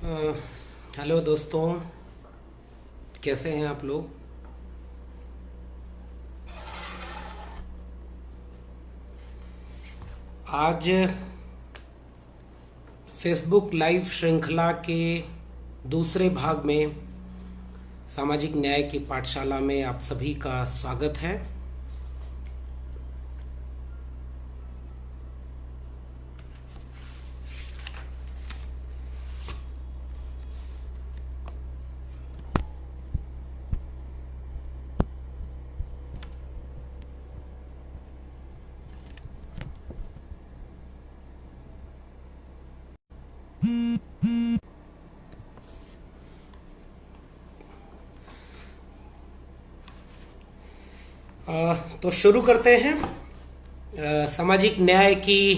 अ, hello दोस्तों, कैसे हैं आप लोग। आज फेसबुक लाइव श्रृंखला के दूसरे भाग में सामाजिक न्याय की पाठशाला में आप सभी का स्वागत है। तो शुरू करते हैं सामाजिक न्याय की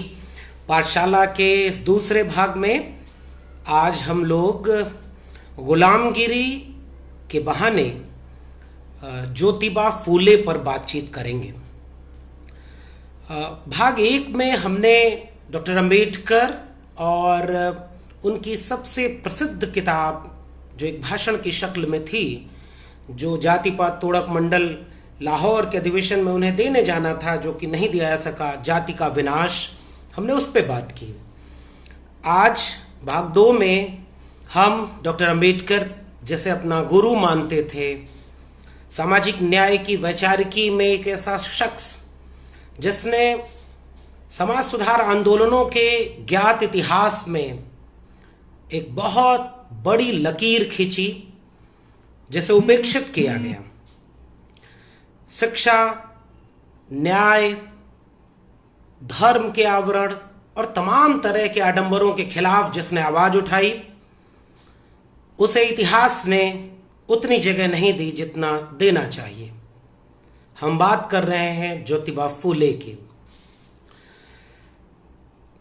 पाठशाला के इस दूसरे भाग में। आज हम लोग गुलामगिरी के बहाने ज्योतिबा फूले पर बातचीत करेंगे। भाग एक में हमने डॉक्टर अंबेडकर और उनकी सबसे प्रसिद्ध किताब, जो एक भाषण की शक्ल में थी, जो जाति पात तोड़क मंडल लाहौर के अधिवेशन में उन्हें देने जाना था, जो कि नहीं दिया जा सका, जाति का विनाश, हमने उस पर बात की। आज भाग दो में हम डॉक्टर अंबेडकर जैसे अपना गुरु मानते थे, सामाजिक न्याय की वैचारिकी में एक ऐसा शख्स जिसने समाज सुधार आंदोलनों के ज्ञात इतिहास में एक बहुत बड़ी लकीर खींची, जिसे उपेक्षित किया गया। शिक्षा, न्याय, धर्म के आवरण और तमाम तरह के आडंबरों के खिलाफ जिसने आवाज उठाई, उसे इतिहास ने उतनी जगह नहीं दी जितना देना चाहिए। हम बात कर रहे हैं ज्योतिबा फूले की।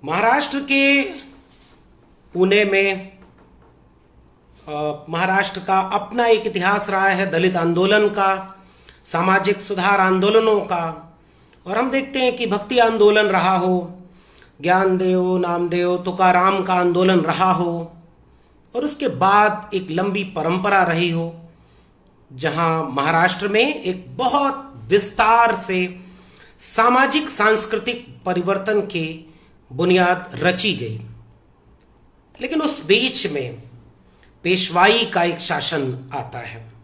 महाराष्ट्र के पुणे में महाराष्ट्र का अपना एक इतिहास रहा है, दलित आंदोलन का, सामाजिक सुधार आंदोलनों का। और हम देखते हैं कि भक्ति आंदोलन रहा हो, ज्ञानदेव, नामदेव, तुकाराम का आंदोलन रहा हो, और उसके बाद एक लंबी परंपरा रही हो जहां महाराष्ट्र में एक बहुत विस्तार से सामाजिक सांस्कृतिक परिवर्तन की बुनियाद रची गई। लेकिन उस बीच में पेशवाई का एक शासन आता है।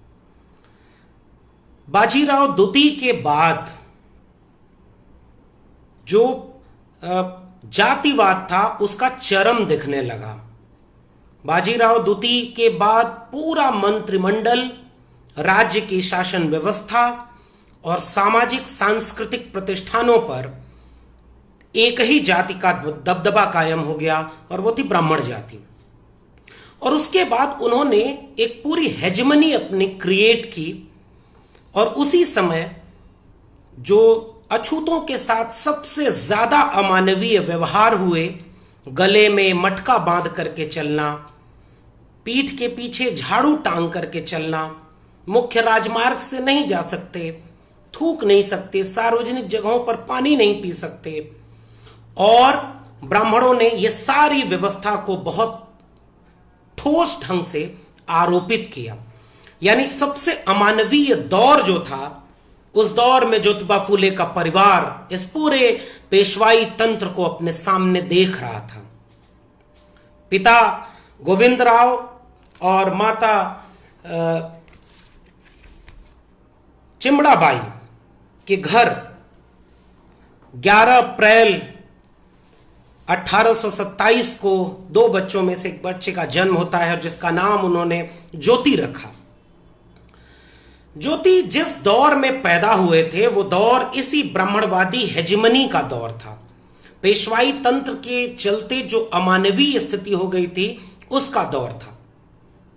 बाजीराव द्वितीय के बाद जो जातिवाद था उसका चरम दिखने लगा। बाजीराव द्वितीय के बाद पूरा मंत्रिमंडल, राज्य की शासन व्यवस्था और सामाजिक सांस्कृतिक प्रतिष्ठानों पर एक ही जाति का दबदबा कायम हो गया, और वो थी ब्राह्मण जाति। और उसके बाद उन्होंने एक पूरी हेजमनी अपनी क्रिएट की, और उसी समय जो अछूतों के साथ सबसे ज्यादा अमानवीय व्यवहार हुए, गले में मटका बांध करके चलना, पीठ के पीछे झाड़ू टांग करके चलना, मुख्य राजमार्ग से नहीं जा सकते, थूक नहीं सकते, सार्वजनिक जगहों पर पानी नहीं पी सकते, और ब्राह्मणों ने यह सारी व्यवस्था को बहुत ठोस ढंग से आरोपित किया। यानी सबसे अमानवीय दौर जो था, उस दौर में ज्योतिबा फूले का परिवार इस पूरे पेशवाई तंत्र को अपने सामने देख रहा था। पिता गोविंदराव और माता चिमड़ाबाई के घर 11 अप्रैल 1827 को दो बच्चों में से एक बच्चे का जन्म होता है, जिसका नाम उन्होंने ज्योति रखा। ज्योति जिस दौर में पैदा हुए थे, वो दौर इसी ब्राह्मणवादी हेजिमनी का दौर था। पेशवाई तंत्र के चलते जो अमानवीय स्थिति हो गई थी, उसका दौर था।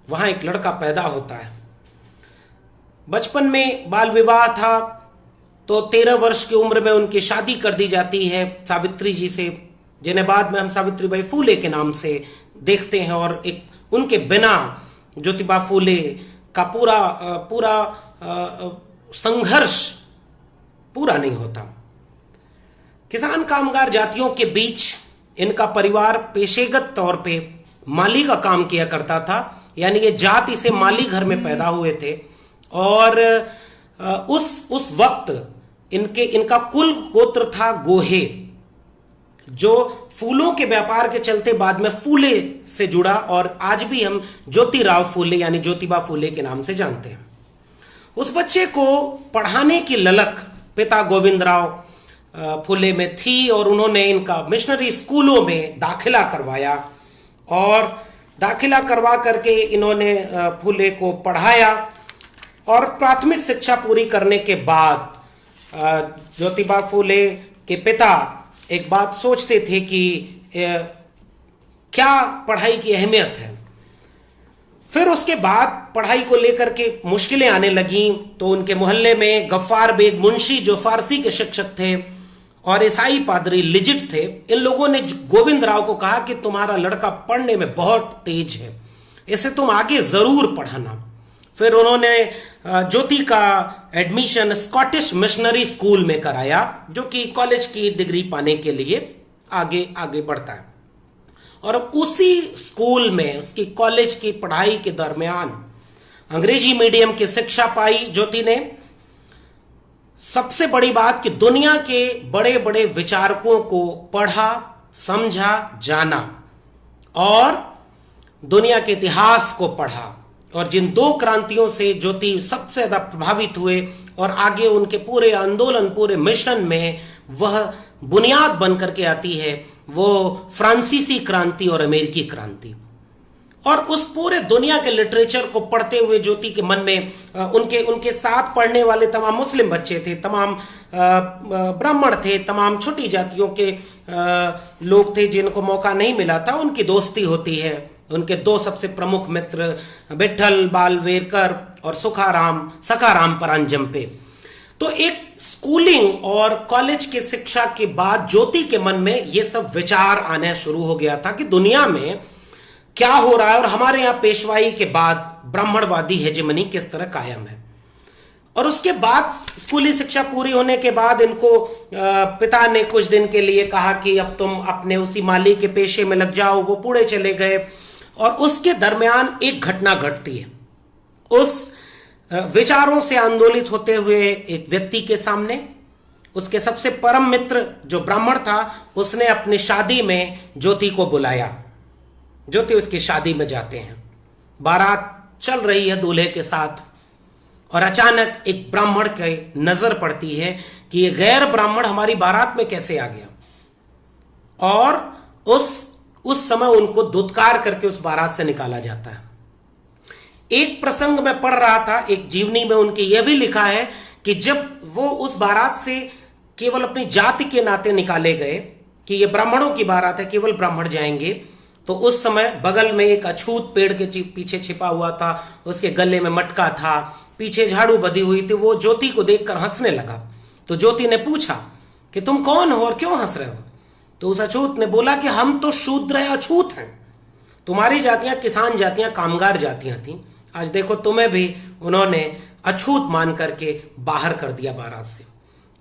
वहां एक लड़का पैदा होता है, बचपन में बाल विवाह था, तो 13 वर्ष की उम्र में उनकी शादी कर दी जाती है सावित्री जी से, जिन्हें बाद में हम सावित्रीबाई फूले के नाम से देखते हैं। और एक उनके बिना ज्योतिबा फूले का पूरा संघर्ष पूरा नहीं होता। किसान कामगार जातियों के बीच इनका परिवार पेशेगत तौर पे माली का काम किया करता था, यानी ये जाति से माली घर में पैदा हुए थे। और उस वक्त इनका कुल गोत्र था गोहे, जो फूलों के व्यापार के चलते बाद में फूले से जुड़ा, और आज भी हम ज्योतिराव फूले यानी ज्योतिबा फूले के नाम से जानते हैं। उस बच्चे को पढ़ाने की ललक पिता गोविंदराव फूले में थी, और उन्होंने इनका मिशनरी स्कूलों में दाखिला करवाया, और दाखिला करवा करके इन्होंने फूले को पढ़ाया। और प्राथमिक शिक्षा पूरी करने के बाद ज्योतिबा फूले के पिता एक बात सोचते थे कि क्या पढ़ाई की अहमियत है। फिर उसके बाद पढ़ाई को लेकर के मुश्किलें आने लगीं, तो उनके मोहल्ले में गफ्फार बेग मुंशी जो फारसी के शिक्षक थे और ईसाई पादरी लिजिट थे, इन लोगों ने गोविंद राव को कहा कि तुम्हारा लड़का पढ़ने में बहुत तेज है, इसे तुम आगे जरूर पढ़ाना। फिर उन्होंने ज्योति का एडमिशन स्कॉटिश मिशनरी स्कूल में कराया, जो कि कॉलेज की डिग्री पाने के लिए आगे आगे बढ़ता है। और उसी स्कूल में उसकी कॉलेज की पढ़ाई के दरमियान अंग्रेजी मीडियम की शिक्षा पाई ज्योति ने। सबसे बड़ी बात कि दुनिया के बड़े बड़े विचारकों को पढ़ा, समझा, जाना, और दुनिया के इतिहास को पढ़ा। और जिन दो क्रांतियों से ज्योति सबसे ज्यादा प्रभावित हुए और आगे उनके पूरे आंदोलन, पूरे मिशन में वह बुनियाद बनकर के आती है, वो फ्रांसीसी क्रांति और अमेरिकी क्रांति। और उस पूरे दुनिया के लिटरेचर को पढ़ते हुए ज्योति के मन में उनके साथ पढ़ने वाले तमाम मुस्लिम बच्चे थे, तमाम ब्राह्मण थे, तमाम छोटी जातियों के लोग थे जिनको मौका नहीं मिला था, उनकी दोस्ती होती है। उनके दो सबसे प्रमुख मित्र विठल बालवेरकर और सखाराम परांजपे। तो एक स्कूलिंग और कॉलेज की शिक्षा के बाद ज्योति के मन में ये सब विचार आने शुरू हो गया था कि दुनिया में क्या हो रहा है, और हमारे यहाँ पेशवाई के बाद ब्राह्मणवादी हेजेमनी किस तरह कायम है। और उसके बाद स्कूली शिक्षा पूरी होने के बाद इनको पिता ने कुछ दिन के लिए कहा कि अब तुम अपने उसी माली के पेशे में लग जाओ। वो पूरे चले गए, और उसके दरमियान एक घटना घटती है। उस विचारों से आंदोलित होते हुए एक व्यक्ति के सामने उसके सबसे परम मित्र जो ब्राह्मण था, उसने अपनी शादी में ज्योति को बुलाया। ज्योति उसकी शादी में जाते हैं, बारात चल रही है दूल्हे के साथ, और अचानक एक ब्राह्मण के नजर पड़ती है कि ये गैर ब्राह्मण हमारी बारात में कैसे आ गया। और उस समय उनको दुत्कार करके उस बारात से निकाला जाता है। एक प्रसंग में पढ़ रहा था, एक जीवनी में उनके यह भी लिखा है कि जब वो उस बारात से केवल अपनी जाति के नाते निकाले गए कि ये ब्राह्मणों की बारात है, केवल ब्राह्मण जाएंगे, तो उस समय बगल में एक अछूत पेड़ के पीछे छिपा हुआ था, उसके गले में मटका था, पीछे झाड़ू बंधी हुई थी। वो ज्योति को देखकर हंसने लगा। तो ज्योति ने पूछा कि तुम कौन हो और क्यों हंस रहे हो? तो उस अछूत ने बोला कि हम तो शूद्र हैं, अछूत हैं। तुम्हारी जातियां किसान जातियां, कामगार जातियां थी, आज देखो तुम्हें भी उन्होंने अछूत मान करके बाहर कर दिया बारात से।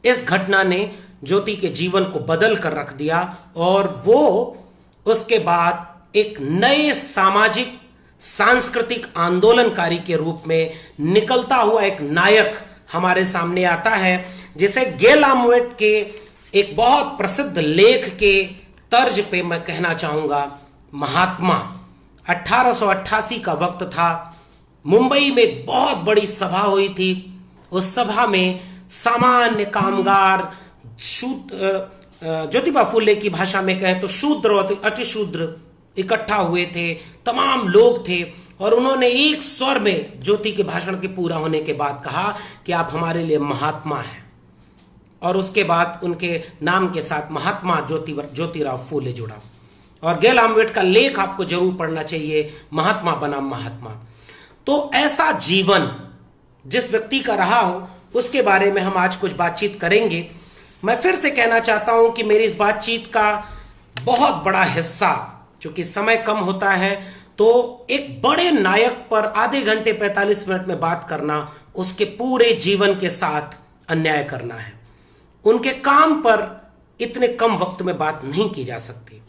इस घटना ने ज्योति के जीवन को बदल कर रख दिया, और वो उसके बाद एक नए सामाजिक सांस्कृतिक आंदोलनकारी के रूप में निकलता हुआ एक नायक हमारे सामने आता है, जिसे गेल आमवेट के एक बहुत प्रसिद्ध लेख के तर्ज पे मैं कहना चाहूंगा, महात्मा। 1888 का वक्त था, मुंबई में एक बहुत बड़ी सभा हुई थी। उस सभा में सामान्य कामगार, ज्योतिबा फूले की भाषा में कहें तो शूद्र और अतिशूद्र इकट्ठा हुए थे, तमाम लोग थे, और उन्होंने एक स्वर में ज्योति के भाषण के पूरा होने के बाद कहा कि आप हमारे लिए महात्मा हैं। और उसके बाद उनके नाम के साथ महात्मा ज्योतिराव फूले जुड़ा। और गेल आमवेट का लेख आपको जरूर पढ़ना चाहिए, महात्मा बनाम महात्मा। तो ऐसा जीवन जिस व्यक्ति का रहा हो, उसके बारे में हम आज कुछ बातचीत करेंगे। मैं फिर से कहना चाहता हूं कि मेरी इस बातचीत का बहुत बड़ा हिस्सा, चूंकि समय कम होता है, तो एक बड़े नायक पर आधे घंटे 45 मिनट में बात करना उसके पूरे जीवन के साथ अन्याय करना है। उनके काम पर इतने कम वक्त में बात नहीं की जा सकती।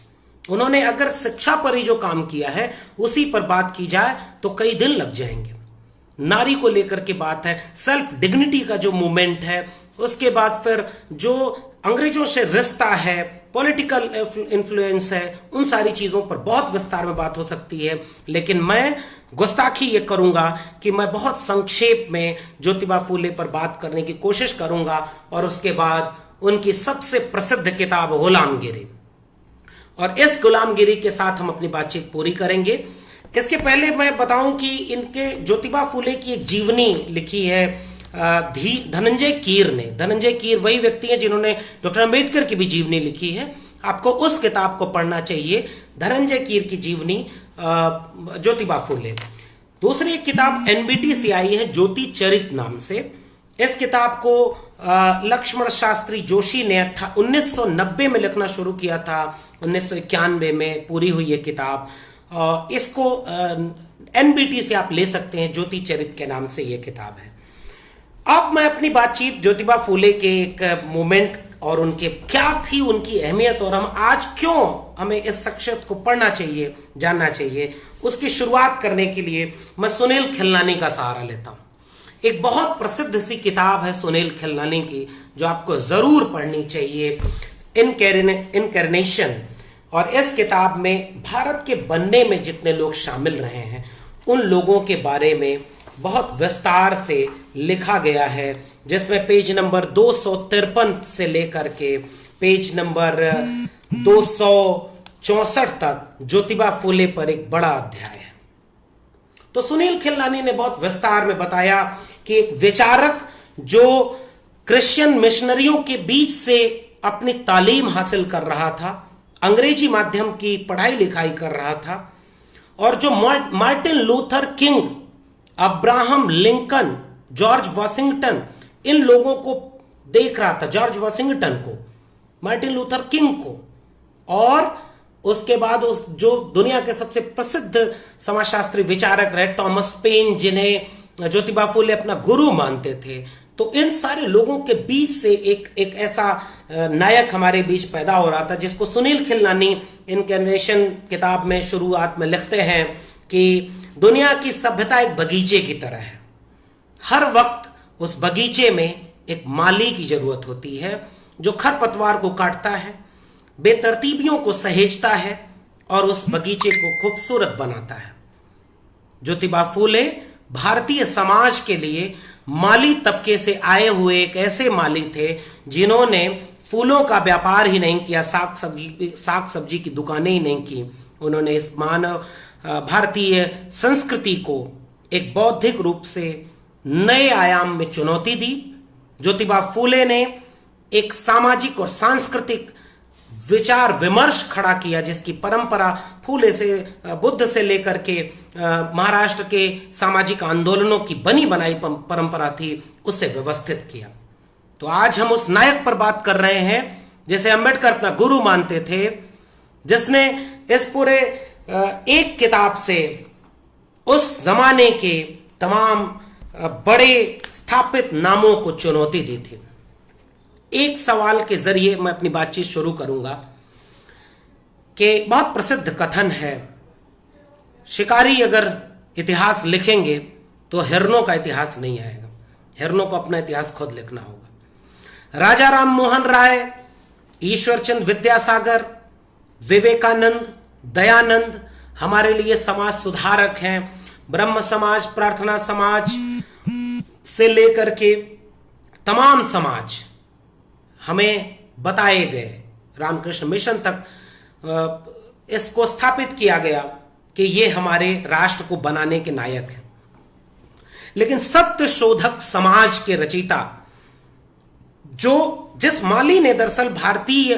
उन्होंने अगर शिक्षा पर ही जो काम किया है उसी पर बात की जाए तो कई दिन लग जाएंगे। नारी को लेकर के बात है, सेल्फ डिग्निटी का जो मूवमेंट है, उसके बाद फिर जो अंग्रेजों से रिश्ता है, पॉलिटिकल इन्फ्लुएंस है, उन सारी चीजों पर बहुत विस्तार में बात हो सकती है। लेकिन मैं गुस्ताखी ये करूंगा कि मैं बहुत संक्षेप में ज्योतिबा फूले पर बात करने की कोशिश करूंगा और उसके बाद उनकी सबसे प्रसिद्ध किताब गुलामगिरी, और इस गुलामगिरी के साथ हम अपनी बातचीत पूरी करेंगे। इसके पहले मैं बताऊं कि इनके ज्योतिबा फूले की एक जीवनी लिखी है धनंजय कीर ने। धनंजय कीर वही व्यक्ति हैं जिन्होंने डॉक्टर अंबेडकर की भी जीवनी लिखी है। आपको उस किताब को पढ़ना चाहिए, धनंजय कीर की जीवनी ज्योतिबा फूले। दूसरी एक किताब एनबीटी से आई है ज्योति चरित नाम से। इस किताब को लक्ष्मण शास्त्री जोशी ने 1990 में लिखना शुरू किया था, 1991 में पूरी हुई ये किताब। इसको एनबीटी से आप ले सकते हैं, ज्योति चरित के नाम से ये किताब है। अब मैं अपनी बातचीत ज्योतिबा फूले के एक मोमेंट और उनके क्या थी उनकी अहमियत और हम आज क्यों हमें इस शख्सियत को पढ़ना चाहिए, जानना चाहिए, उसकी शुरुआत करने के लिए मैं सुनील खिलनानी का सहारा लेता हूं। एक बहुत प्रसिद्ध सी किताब है सुनील खिलनानी की जो आपको जरूर पढ़नी चाहिए, इनकैर्नेशन। और इस किताब में भारत के बनने में जितने लोग शामिल रहे हैं उन लोगों के बारे में बहुत विस्तार से लिखा गया है, जिसमें पेज नंबर 253 से लेकर के पेज नंबर 264 तक ज्योतिबा फूले पर एक बड़ा अध्याय है। तो सुनील खिलनानी ने बहुत विस्तार में बताया कि एक विचारक जो क्रिश्चियन मिशनरियों के बीच से अपनी तालीम हासिल कर रहा था, अंग्रेजी माध्यम की पढ़ाई लिखाई कर रहा था, और जो Martin Luther King, Abraham Lincoln, George Washington, इन लोगों को देख रहा था, जॉर्ज वॉशिंगटन को, मार्टिन लूथर किंग को, और उसके बाद उस जो दुनिया के सबसे प्रसिद्ध समाजशास्त्री विचारक रहे टॉमस पेन, जिन्हें ज्योतिबा फूले अपना गुरु मानते थे। तो इन सारे लोगों के बीच से एक ऐसा नायक हमारे बीच पैदा हो रहा था जिसको सुनील खिलनानी इनकैर्नेशन किताब में शुरुआत में लिखते हैं कि दुनिया की सभ्यता एक बगीचे की तरह है। हर वक्त उस बगीचे में एक माली की जरूरत होती है जो खरपतवार को काटता है, बेतरतीबियों को सहेजता है और उस बगीचे को खूबसूरत बनाता है। ज्योतिबा फूले भारतीय समाज के लिए माली तबके से आए हुए एक ऐसे माली थे जिन्होंने फूलों का व्यापार ही नहीं किया, साग सब्जी की दुकानें ही नहीं की। उन्होंने इस मानव भारतीय संस्कृति को एक बौद्धिक रूप से नए आयाम में चुनौती दी। ज्योतिबा फूले ने एक सामाजिक और सांस्कृतिक विचार विमर्श खड़ा किया जिसकी परंपरा फूले से, बुद्ध से लेकर के महाराष्ट्र के सामाजिक आंदोलनों की बनी बनाई परंपरा थी, उसे व्यवस्थित किया। तो आज हम उस नायक पर बात कर रहे हैं जिसे अंबेडकर अपना गुरु मानते थे, जिसने इस पूरे एक किताब से उस जमाने के तमाम बड़े स्थापित नामों को चुनौती दी थी। एक सवाल के जरिए मैं अपनी बातचीत शुरू करूंगा कि बहुत प्रसिद्ध कथन है, शिकारी अगर इतिहास लिखेंगे तो हिरणों का इतिहास नहीं आएगा, हिरणों को अपना इतिहास खुद लिखना होगा। राजा राम मोहन राय, ईश्वरचंद विद्यासागर, विवेकानंद, दयानंद हमारे लिए समाज सुधारक हैं। ब्रह्म समाज, प्रार्थना समाज से लेकर के तमाम समाज हमें बताए गए, रामकृष्ण मिशन तक इसको स्थापित किया गया कि ये हमारे राष्ट्र को बनाने के नायक हैं। लेकिन सत्य शोधक समाज के रचयिता जिस माली ने दरअसल भारतीय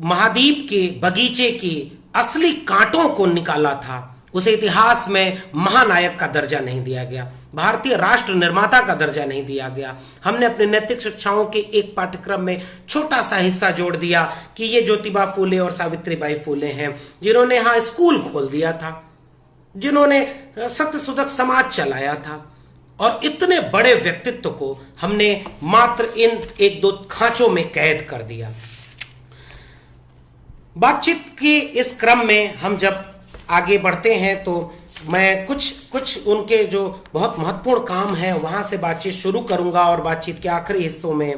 महाद्वीप के बगीचे की असली कांटों को निकाला था, उसे इतिहास में महानायक का दर्जा नहीं दिया गया, भारतीय राष्ट्र निर्माता का दर्जा नहीं दिया गया। हमने अपने नैतिक शिक्षाओं के एक पाठ्यक्रम में छोटा सा हिस्सा जोड़ दिया कि ये ज्योतिबा फूले और सावित्रीबाई फूले हैं जिन्होंने यहां स्कूल खोल दिया था, जिन्होंने सत्यशोधक समाज चलाया था, और इतने बड़े व्यक्तित्व को हमने मात्र इन एक दो खांचों में कैद कर दिया। बातचीत के इस क्रम में हम जब आगे बढ़ते हैं तो मैं कुछ उनके जो बहुत महत्वपूर्ण काम है वहां से बातचीत शुरू करूंगा और बातचीत के आखिरी हिस्सों में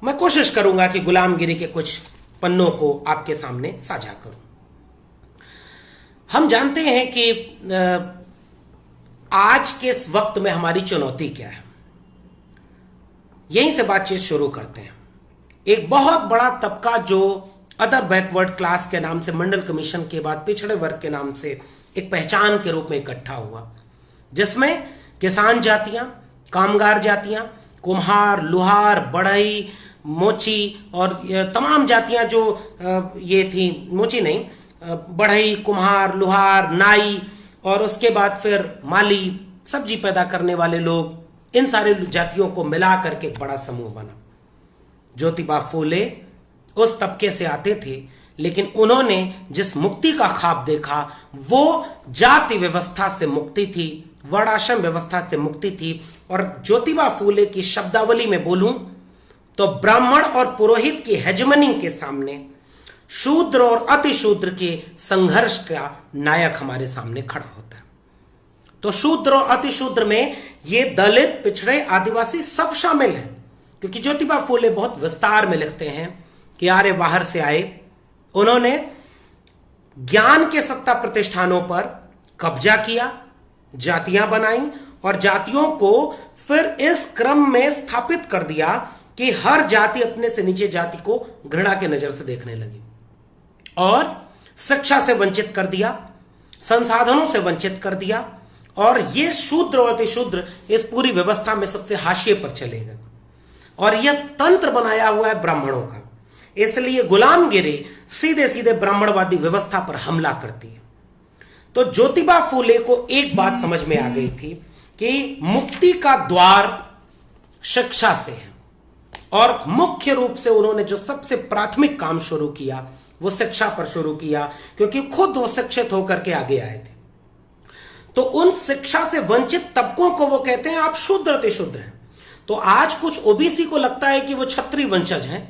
मैं कोशिश करूंगा कि गुलामगिरी के कुछ पन्नों को आपके सामने साझा करूं। हम जानते हैं कि आज के इस वक्त में हमारी चुनौती क्या है, यहीं से बातचीत शुरू करते हैं। एक बहुत बड़ा तबका जो अदर बैकवर्ड क्लास के नाम से, मंडल कमीशन के बाद पिछड़े वर्ग के नाम से एक पहचान के रूप में इकट्ठा हुआ, जिसमें किसान जातियां, कामगार जातियां, कुम्हार, लोहार, बढ़ई, मोची और तमाम जातियां जो ये थी, मोची नहीं, बढ़ई, कुम्हार, लोहार, नाई और उसके बाद फिर माली, सब्जी पैदा करने वाले लोग, इन सारे जातियों को मिला करके एक बड़ा समूह बना। ज्योतिबा फूले उस तबके से आते थे, लेकिन उन्होंने जिस मुक्ति का ख्वाब देखा वो जाति व्यवस्था से मुक्ति थी, वर्णाश्रम व्यवस्था से मुक्ति थी। और ज्योतिबा फूले की शब्दावली में बोलूं तो ब्राह्मण और पुरोहित की हेजमनी के सामने शूद्र और अतिशूद्र के संघर्ष का नायक हमारे सामने खड़ा होता है। तो शूद्र और अतिशूद्र में ये दलित, पिछड़े, आदिवासी सब शामिल हैं, क्योंकि ज्योतिबा फूले बहुत विस्तार में लिखते हैं कि आर्य बाहर से आए, उन्होंने ज्ञान के सत्ता प्रतिष्ठानों पर कब्जा किया, जातियां बनाई और जातियों को फिर इस क्रम में स्थापित कर दिया कि हर जाति अपने से नीचे जाति को घृणा के नजर से देखने लगी और शिक्षा से वंचित कर दिया, संसाधनों से वंचित कर दिया और ये शूद्र और अतिशूद्र इस पूरी व्यवस्था में सबसे हाशिए पर चले गए। और यह तंत्र बनाया हुआ है ब्राह्मणों का, इसलिए गुलामगिरी सीधे सीधे ब्राह्मणवादी व्यवस्था पर हमला करती है। तो ज्योतिबा फूले को एक बात समझ में आ गई थी कि मुक्ति का द्वार शिक्षा से है, और मुख्य रूप से उन्होंने जो सबसे प्राथमिक काम शुरू किया वो शिक्षा पर शुरू किया, क्योंकि खुद वो शिक्षित होकर के आगे आए थे। तो उन शिक्षा से वंचित तबकों को वो कहते हैं आप शूद्र अतिशूद्र हैं। तो आज कुछ ओबीसी को लगता है कि वो क्षत्रिय वंशज हैं,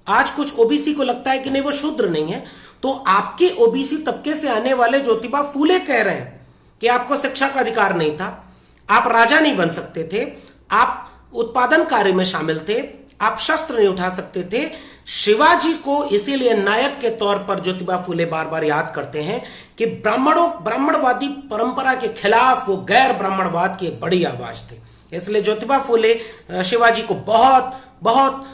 आज कुछ ओबीसी को लगता है कि नहीं वो शूद्र नहीं है। तो आपके ओबीसी तबके से आने वाले ज्योतिबा फूले कह रहे हैं कि आपको शिक्षा का अधिकार नहीं था, आप राजा नहीं बन सकते थे, आप उत्पादन कार्य में शामिल थे, आप शस्त्र नहीं उठा सकते थे। शिवाजी को इसीलिए नायक के तौर पर ज्योतिबा फूले बार बार याद करते हैं कि ब्राह्मणवादी परंपरा के खिलाफ वो गैर ब्राह्मणवाद की एक बड़ी आवाज थी। इसलिए ज्योतिबा फूले शिवाजी को बहुत बहुत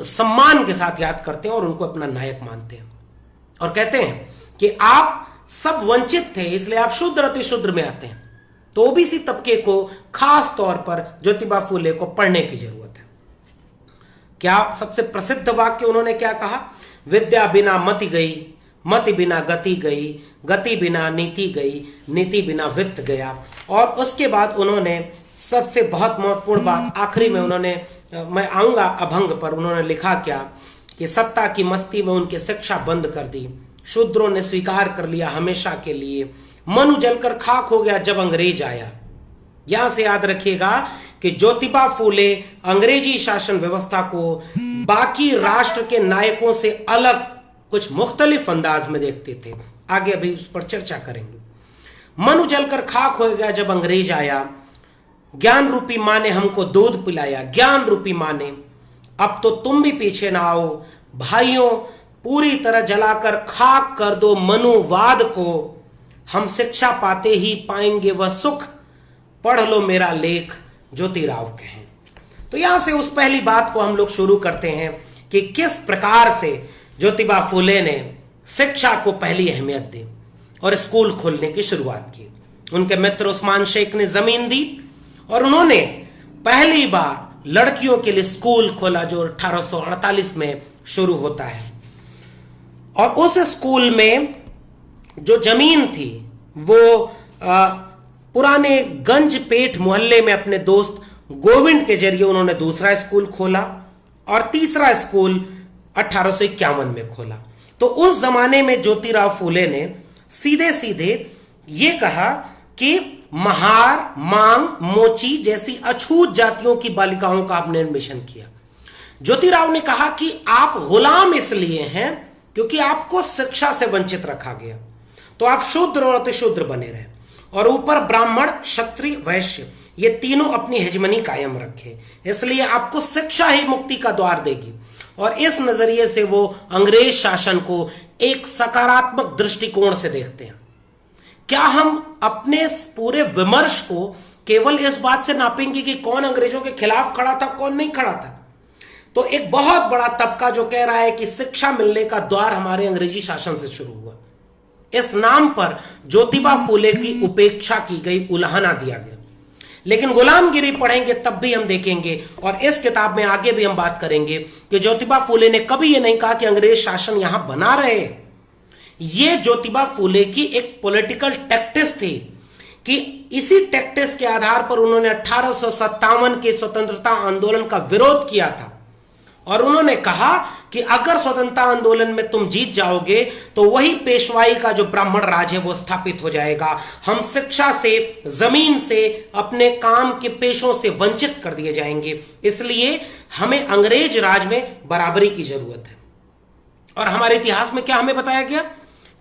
सम्मान के साथ याद करते हैं और उनको अपना नायक मानते हैं और कहते हैं कि आप सब वंचित थे, इसलिए आप शूद्र अतिशूद्र में आते हैं। तो ओबीसी तबके को खास तौर पर ज्योतिबा फूले को पढ़ने की जरूरत है। क्या सबसे प्रसिद्ध वाक्य उन्होंने क्या कहा? विद्या बिना मति गई, मति बिना गति गई, गति बिना नीति गई, नीति बिना वित्त गया। और उसके बाद उन्होंने सबसे बहुत महत्वपूर्ण बात आखिरी में उन्होंने, मैं आऊंगा अभंग पर, उन्होंने लिखा क्या कि सत्ता की मस्ती में उनकी शिक्षा बंद कर दी, शूद्रों ने स्वीकार कर लिया हमेशा के लिए, मन उजलकर खाक हो गया जब अंग्रेज आया। यहां से याद रखिएगा कि ज्योतिबा फूले अंग्रेजी शासन व्यवस्था को बाकी राष्ट्र के नायकों से अलग कुछ मुख्तलिफ अंदाज में देखते थे। आगे अभी उस पर चर्चा करेंगे। मन उजलकर खाक हो गया जब अंग्रेज आया, ज्ञान रूपी माँ ने हमको दूध पिलाया, ज्ञान रूपी माँ ने, अब तो तुम भी पीछे ना आओ भाइयों, पूरी तरह जलाकर खाक कर दो मनुवाद को, हम शिक्षा पाते ही पाएंगे वह सुख, पढ़ लो मेरा लेख ज्योतिराव कहें। तो यहां से उस पहली बात को हम लोग शुरू करते हैं कि किस प्रकार से ज्योतिबा फूले ने शिक्षा को पहली अहमियत दी और स्कूल खोलने की शुरुआत की। उनके मित्र उस्मान शेख ने जमीन दी और उन्होंने पहली बार लड़कियों के लिए स्कूल खोला जो 1848 में शुरू होता है। और उस स्कूल में जो जमीन थी वो पुराने गंजपेट मोहल्ले में अपने दोस्त गोविंद के जरिए उन्होंने दूसरा स्कूल खोला और तीसरा स्कूल 1851 में खोला। तो उस जमाने में ज्योतिराव फूले ने सीधे सीधे ये कहा कि महार, मांग, मोची जैसी अछूत जातियों की बालिकाओं का आपने एडमिशन किया। ज्योतिराव ने कहा कि आप गुलाम इसलिए हैं क्योंकि आपको शिक्षा से वंचित रखा गया, तो आप शूद्र और अतिशूद्र बने रहे, और ऊपर ब्राह्मण, क्षत्रिय, वैश्य ये तीनों अपनी हेजमनी कायम रखे। इसलिए आपको शिक्षा ही मुक्ति का द्वार देगी। और इस नजरिए से वो अंग्रेज शासन को एक सकारात्मक दृष्टिकोण से देखते हैं। क्या हम अपने पूरे विमर्श को केवल इस बात से नापेंगे कि कौन अंग्रेजों के खिलाफ खड़ा था, कौन नहीं खड़ा था? तो एक बहुत बड़ा तबका जो कह रहा है कि शिक्षा मिलने का द्वार हमारे अंग्रेजी शासन से शुरू हुआ, इस नाम पर ज्योतिबा फूले की उपेक्षा की गई, उल्हाना दिया गया। लेकिन गुलामगिरी पढ़ेंगे तब भी हम देखेंगे, और इस किताब में आगे भी हम बात करेंगे कि ज्योतिबा फूले ने कभी यह नहीं कहा कि अंग्रेज शासन यहां बना रहे। यह ज्योतिबा फूले की एक पॉलिटिकल टैक्टिस थी कि इसी टैक्टिस के आधार पर उन्होंने 1857 के स्वतंत्रता आंदोलन का विरोध किया था, और उन्होंने कहा कि अगर स्वतंत्रता आंदोलन में तुम जीत जाओगे तो वही पेशवाई का जो ब्राह्मण राज है वो स्थापित हो जाएगा। हम शिक्षा से, जमीन से, अपने काम के पेशों से वंचित कर दिए जाएंगे, इसलिए हमें अंग्रेज राज में बराबरी की जरूरत है। और हमारे इतिहास में क्या हमें बताया गया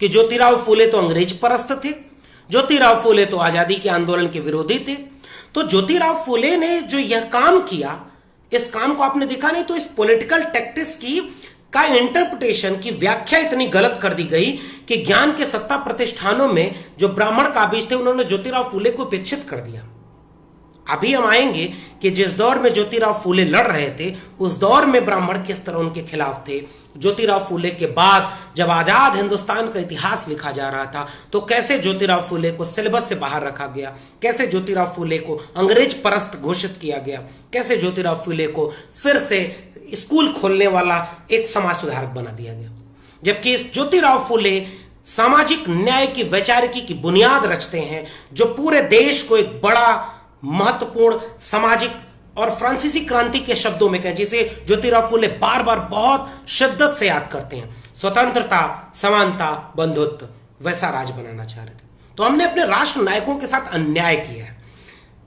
कि ज्योतिराव फूले तो अंग्रेज परस्त थे, ज्योतिराव फूले तो आजादी के आंदोलन के विरोधी थे। तो ज्योतिराव फूले ने जो यह काम किया, इस काम को आपने देखा नहीं, तो इस पॉलिटिकल टैक्टिस का इंटरप्रिटेशन की व्याख्या इतनी गलत कर दी गई कि ज्ञान के सत्ता प्रतिष्ठानों में जो ब्राह्मण काबिज थे उन्होंने ज्योतिराव फूले को उपेक्षित कर दिया। अभी हम आएंगे कि जिस दौर में ज्योतिराव फूले लड़ रहे थे उस दौर में ब्राह्मण किस तरह उनके खिलाफ थे। ज्योतिराव फूले के बाद जब आजाद हिंदुस्तान का इतिहास लिखा जा रहा था तो कैसे ज्योतिराव फूले को सिलेबस से बाहर रखा गया, कैसे ज्योतिराव फूले को अंग्रेज परस्त घोषित किया गया, कैसे ज्योतिराव फूले को फिर से स्कूल खोलने वाला एक समाज सुधारक बना दिया गया। जबकि इस ज्योतिराव फूले सामाजिक न्याय की वैचारिकी की बुनियाद रचते हैं, जो पूरे देश को एक बड़ा महत्वपूर्ण सामाजिक और फ्रांसीसी क्रांति के शब्दों में कहें, जिसे ज्योतिराव फूले बार बार बहुत शिद्दत से याद करते हैं, स्वतंत्रता, समानता, बंधुत्व, वैसा राज बनाना चाह रहे थे। तो हमने अपने राष्ट्र नायकों के साथ अन्याय किया है।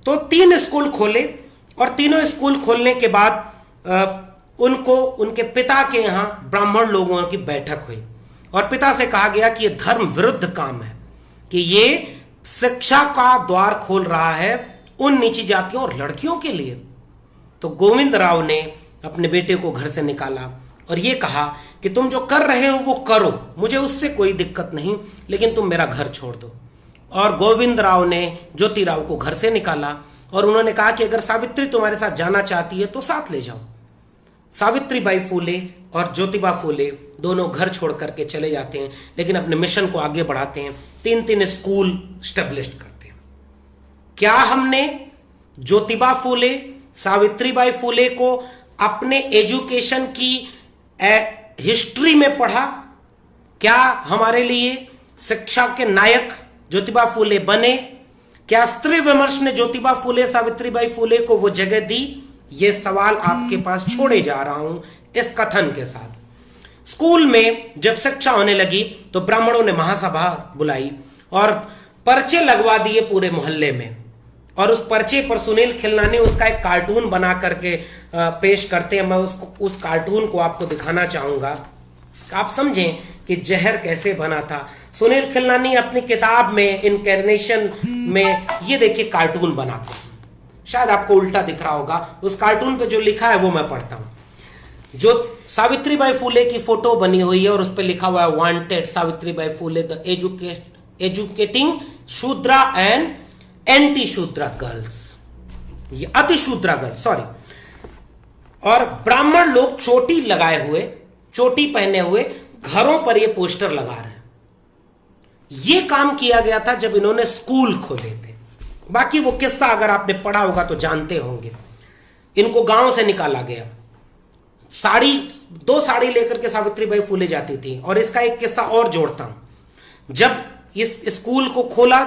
तो 3 स्कूल खोले, और तीनों स्कूल खोलने के बाद उनको उनके पिता के यहां ब्राह्मण लोगों की बैठक हुई, और पिता से कहा गया कि यह धर्म विरुद्ध काम है, कि ये शिक्षा का द्वार खोल रहा है उन नीची जातियों और लड़कियों के लिए। तो गोविंद राव ने अपने बेटे को घर से निकाला और यह कहा कि तुम जो कर रहे हो वो करो, मुझे उससे कोई दिक्कत नहीं, लेकिन तुम मेरा घर छोड़ दो। और गोविंद राव ने ज्योतिराव को घर से निकाला और उन्होंने कहा कि अगर सावित्री तुम्हारे साथ जाना चाहती है तो साथ ले जाओ। सावित्रीबाई फूले और ज्योतिबा फूले दोनों घर छोड़ करके चले जाते हैं, लेकिन अपने मिशन को आगे बढ़ाते हैं, 3 स्कूल स्टेब्लिश करते हैं। क्या हमने ज्योतिबा फूले, सावित्रीबाई फूले को अपने एजुकेशन की हिस्ट्री में पढ़ा? क्या हमारे लिए शिक्षा के नायक ज्योतिबा फूले बने? क्या स्त्री विमर्श ने ज्योतिबा फूले, सावित्रीबाई फूले को वो जगह दी? ये सवाल आपके पास छोड़े जा रहा हूं इस कथन के साथ। स्कूल में जब शिक्षा होने लगी तो ब्राह्मणों ने महासभा बुलाई और पर्चे लगवा दिए पूरे मोहल्ले में, और उस पर्चे पर सुनील खिलनानी उसका एक कार्टून बना करके पेश करते हैं। मैं उस कार्टून को आपको दिखाना चाहूंगा, आप समझें कि जहर कैसे बना था। सुनील खिलनानी अपनी किताब में इनकैर्नेशन में ये देखिए कार्टून बनाते हैं, शायद आपको उल्टा दिख रहा होगा। उस कार्टून पे जो लिखा है वो मैं पढ़ता हूं। जो सावित्रीबाई फूले की फोटो बनी हुई है और उस पर लिखा हुआ है wanted Savitribai Phule the educating Shudra and anti Shudra girls, ये अति शूद्रा गर्ल, सॉरी। और ब्राह्मण लोग चोटी लगाए हुए, चोटी पहने हुए घरों पर ये पोस्टर लगा रहे हैं। ये काम किया गया था जब इन्होंने स्कूल खोले थे। बाकी वो किस्सा अगर आपने पढ़ा होगा तो जानते होंगे। इनको गांव से निकाला गया, साड़ी 2 साड़ी लेकर के सावित्रीबाई फूले जाती थी। और इसका एक किस्सा और जोड़ता हूं। जब इस स्कूल को खोला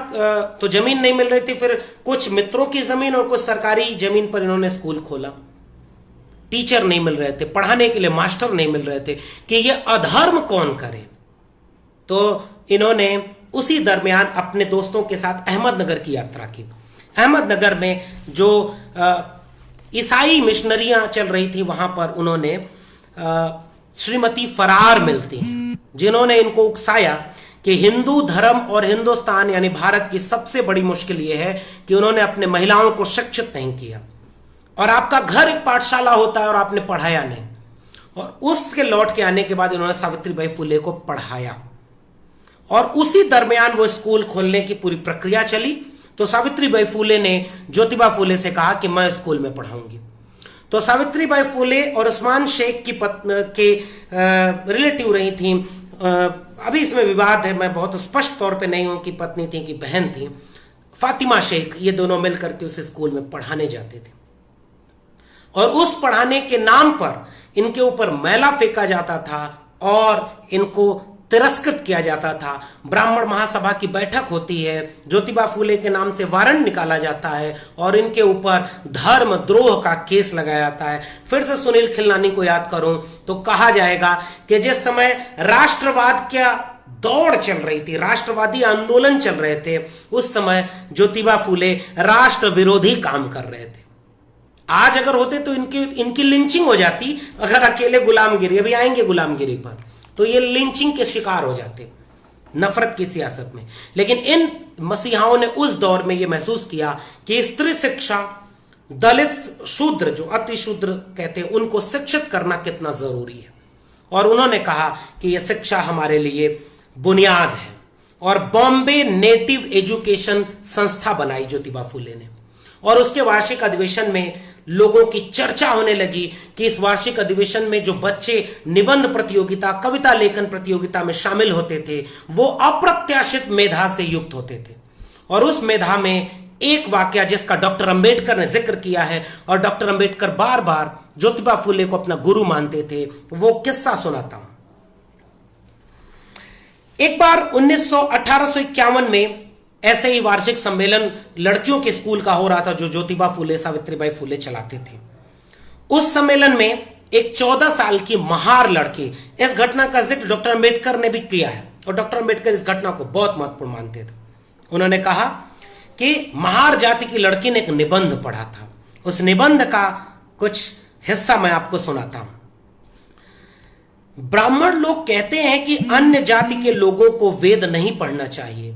तो जमीन नहीं मिल रही थी, फिर कुछ मित्रों की जमीन और कुछ सरकारी जमीन पर इन्होंने स्कूल खोला। टीचर नहीं मिल रहे थे, पढ़ाने के लिए मास्टर नहीं मिल रहे थे कि ये अधर्म कौन करे। तो इन्होंने उसी दरमियान अपने दोस्तों के साथ अहमदनगर की यात्रा की। अहमदनगर में जो ईसाई मिशनरियां चल रही थी वहां पर उन्होंने श्रीमती फरार मिलती हैं। जिन्होंने इनको उकसाया कि हिंदू धर्म और हिंदुस्तान यानी भारत की सबसे बड़ी मुश्किल यह है कि उन्होंने अपने महिलाओं को शिक्षित नहीं किया, और आपका घर एक पाठशाला होता है और आपने पढ़ाया नहीं। और उसके लौट के आने के बाद इन्होंने सावित्रीबाई फुले को पढ़ाया, और उसी दरमियान वो स्कूल खोलने की पूरी प्रक्रिया चली। तो सावित्रीबाई फुले ने ज्योतिबा फुले से कहा कि मैं स्कूल में पढ़ाऊंगी। तो सावित्रीबाई फुले और उस्मान शेख की के रिलेटिव रही थी। अभी इसमें विवाद है, मैं बहुत स्पष्ट तौर पे नहीं हूं कि पत्नी थी कि बहन थी। फातिमा शेख, ये दोनों मिलकर के उस स्कूल में पढ़ाने जाते थे, और उस पढ़ाने के नाम पर इनके ऊपर मैला फेंका जाता था और इनको तिरस्कृत किया जाता था। ब्राह्मण महासभा की बैठक होती है, ज्योतिबा फुले के नाम से वारंट निकाला जाता है और इनके ऊपर धर्म द्रोह का केस लगाया जाता है। फिर से सुनील खिलनानी को याद करूं तो कहा जाएगा कि जिस समय राष्ट्रवाद का दौड़ चल रही थी, राष्ट्रवादी आंदोलन चल रहे थे, उस समय ज्योतिबा फुले राष्ट्र विरोधी काम कर रहे थे। आज अगर होते तो इनकी लिंचिंग हो जाती। अगर अकेले गुलामगिरी, अभी आएंगे गुलामगिरी पर, तो ये लिंचिंग के शिकार हो जाते नफरत की सियासत में। लेकिन इन मसीहाओं ने उस दौर में यह महसूस किया कि स्त्री शिक्षा, दलित शूद्र जो अति शूद्र कहते हैं, उनको शिक्षित करना कितना जरूरी है, और उन्होंने कहा कि यह शिक्षा हमारे लिए बुनियाद है। और बॉम्बे नेटिव एजुकेशन संस्था बनाई ज्योतिबा फुले ने, और उसके वार्षिक अधिवेशन में लोगों की चर्चा होने लगी कि इस वार्षिक अधिवेशन में जो बच्चे निबंध प्रतियोगिता, कविता लेखन प्रतियोगिता में शामिल होते थे, वो अप्रत्याशित मेधा से युक्त होते थे। और उस मेधा में एक वाकया जिसका डॉक्टर अंबेडकर ने जिक्र किया है, और डॉक्टर अंबेडकर बार बार ज्योतिबा फुले को अपना गुरु मानते थे, वो किस्सा सुनाता हूं। एक बार 1851 में ऐसे ही वार्षिक सम्मेलन लड़कियों के स्कूल का हो रहा था, जो ज्योतिबा फुले, सावित्रीबाई फुले चलाते थे। उस सम्मेलन में एक 14 साल की महार लड़की, इस घटना का जिक्र डॉक्टर अंबेडकर ने भी किया है, और डॉक्टर अंबेडकर इस घटना को बहुत महत्वपूर्ण मानते थे। उन्होंने कहा कि महार जाति की लड़की ने एक निबंध पढ़ा था। उस निबंध का कुछ हिस्सा मैं आपको सुनाता हूं। ब्राह्मण लोग कहते हैं कि अन्य जाति के लोगों को वेद नहीं पढ़ना चाहिए।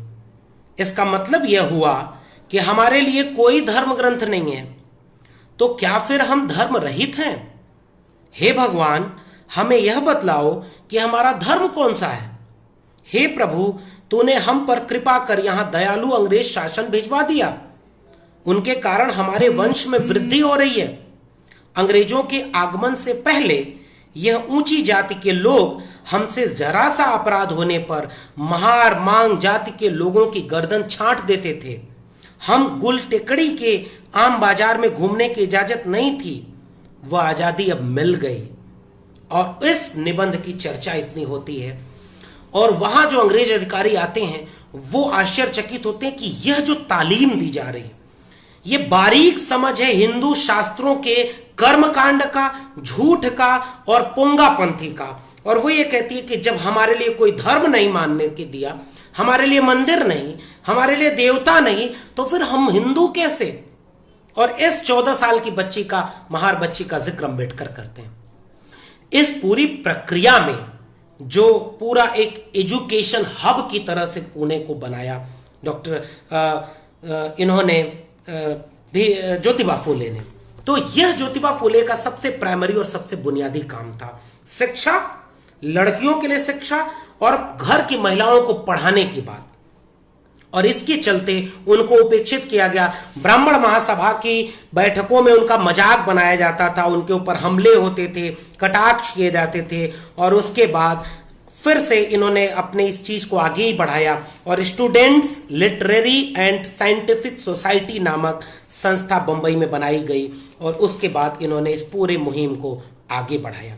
इसका मतलब यह हुआ कि हमारे लिए कोई धर्म ग्रंथ नहीं है, तो क्या फिर हम धर्म रहित हैं? हे भगवान, हमें यह बतलाओ कि हमारा धर्म कौन सा है। हे प्रभु, तूने हम पर कृपा कर यहां दयालु अंग्रेज शासन भिजवा दिया। उनके कारण हमारे वंश में वृद्धि हो रही है। अंग्रेजों के आगमन से पहले यह ऊंची जाति के लोग हमसे जरा सा अपराध होने पर महार मांग जाति के लोगों की गर्दन छांट देते थे। हम गुल टेकड़ी के आम बाजार में घूमने की इजाजत नहीं थी, वह आजादी अब मिल गई। और इस निबंध की चर्चा इतनी होती है, और वहां जो अंग्रेज अधिकारी आते हैं वो आश्चर्यचकित होते हैं कि यह जो तालीम दी जा रही है, ये बारीक समझ है हिंदू शास्त्रों के कर्मकांड का, झूठ का और पुंगापंथी का। और वो ये कहती है कि जब हमारे लिए कोई धर्म नहीं मानने के दिया, हमारे लिए मंदिर नहीं, हमारे लिए देवता नहीं, तो फिर हम हिंदू कैसे? और इस 14 साल की बच्ची का, महार बच्ची का जिक्र अंबेडकर करते हैं। इस पूरी प्रक्रिया में जो पूरा एक एजुकेशन हब की तरह से पुणे को बनाया इन्होंने भी ज्योतिबा फुले ने, तो यह ज्योतिबा फुले का सबसे प्राइमरी और सबसे बुनियादी काम था। शिक्षा, लड़कियों के लिए शिक्षा और घर की महिलाओं को पढ़ाने की बात। और इसके चलते उनको उपेक्षित किया गया। ब्राह्मण महासभा की बैठकों में उनका मजाक बनाया जाता था, उनके ऊपर हमले होते थे, कटाक्ष किए जाते थे। और उसके बाद फिर से इन्होंने अपने इस चीज को आगे ही बढ़ाया और students literary and scientific society नामक संस्था बंबई में बनाई गई, और उसके बाद इन्होंने इस पूरे मुहिम को आगे बढ़ाया।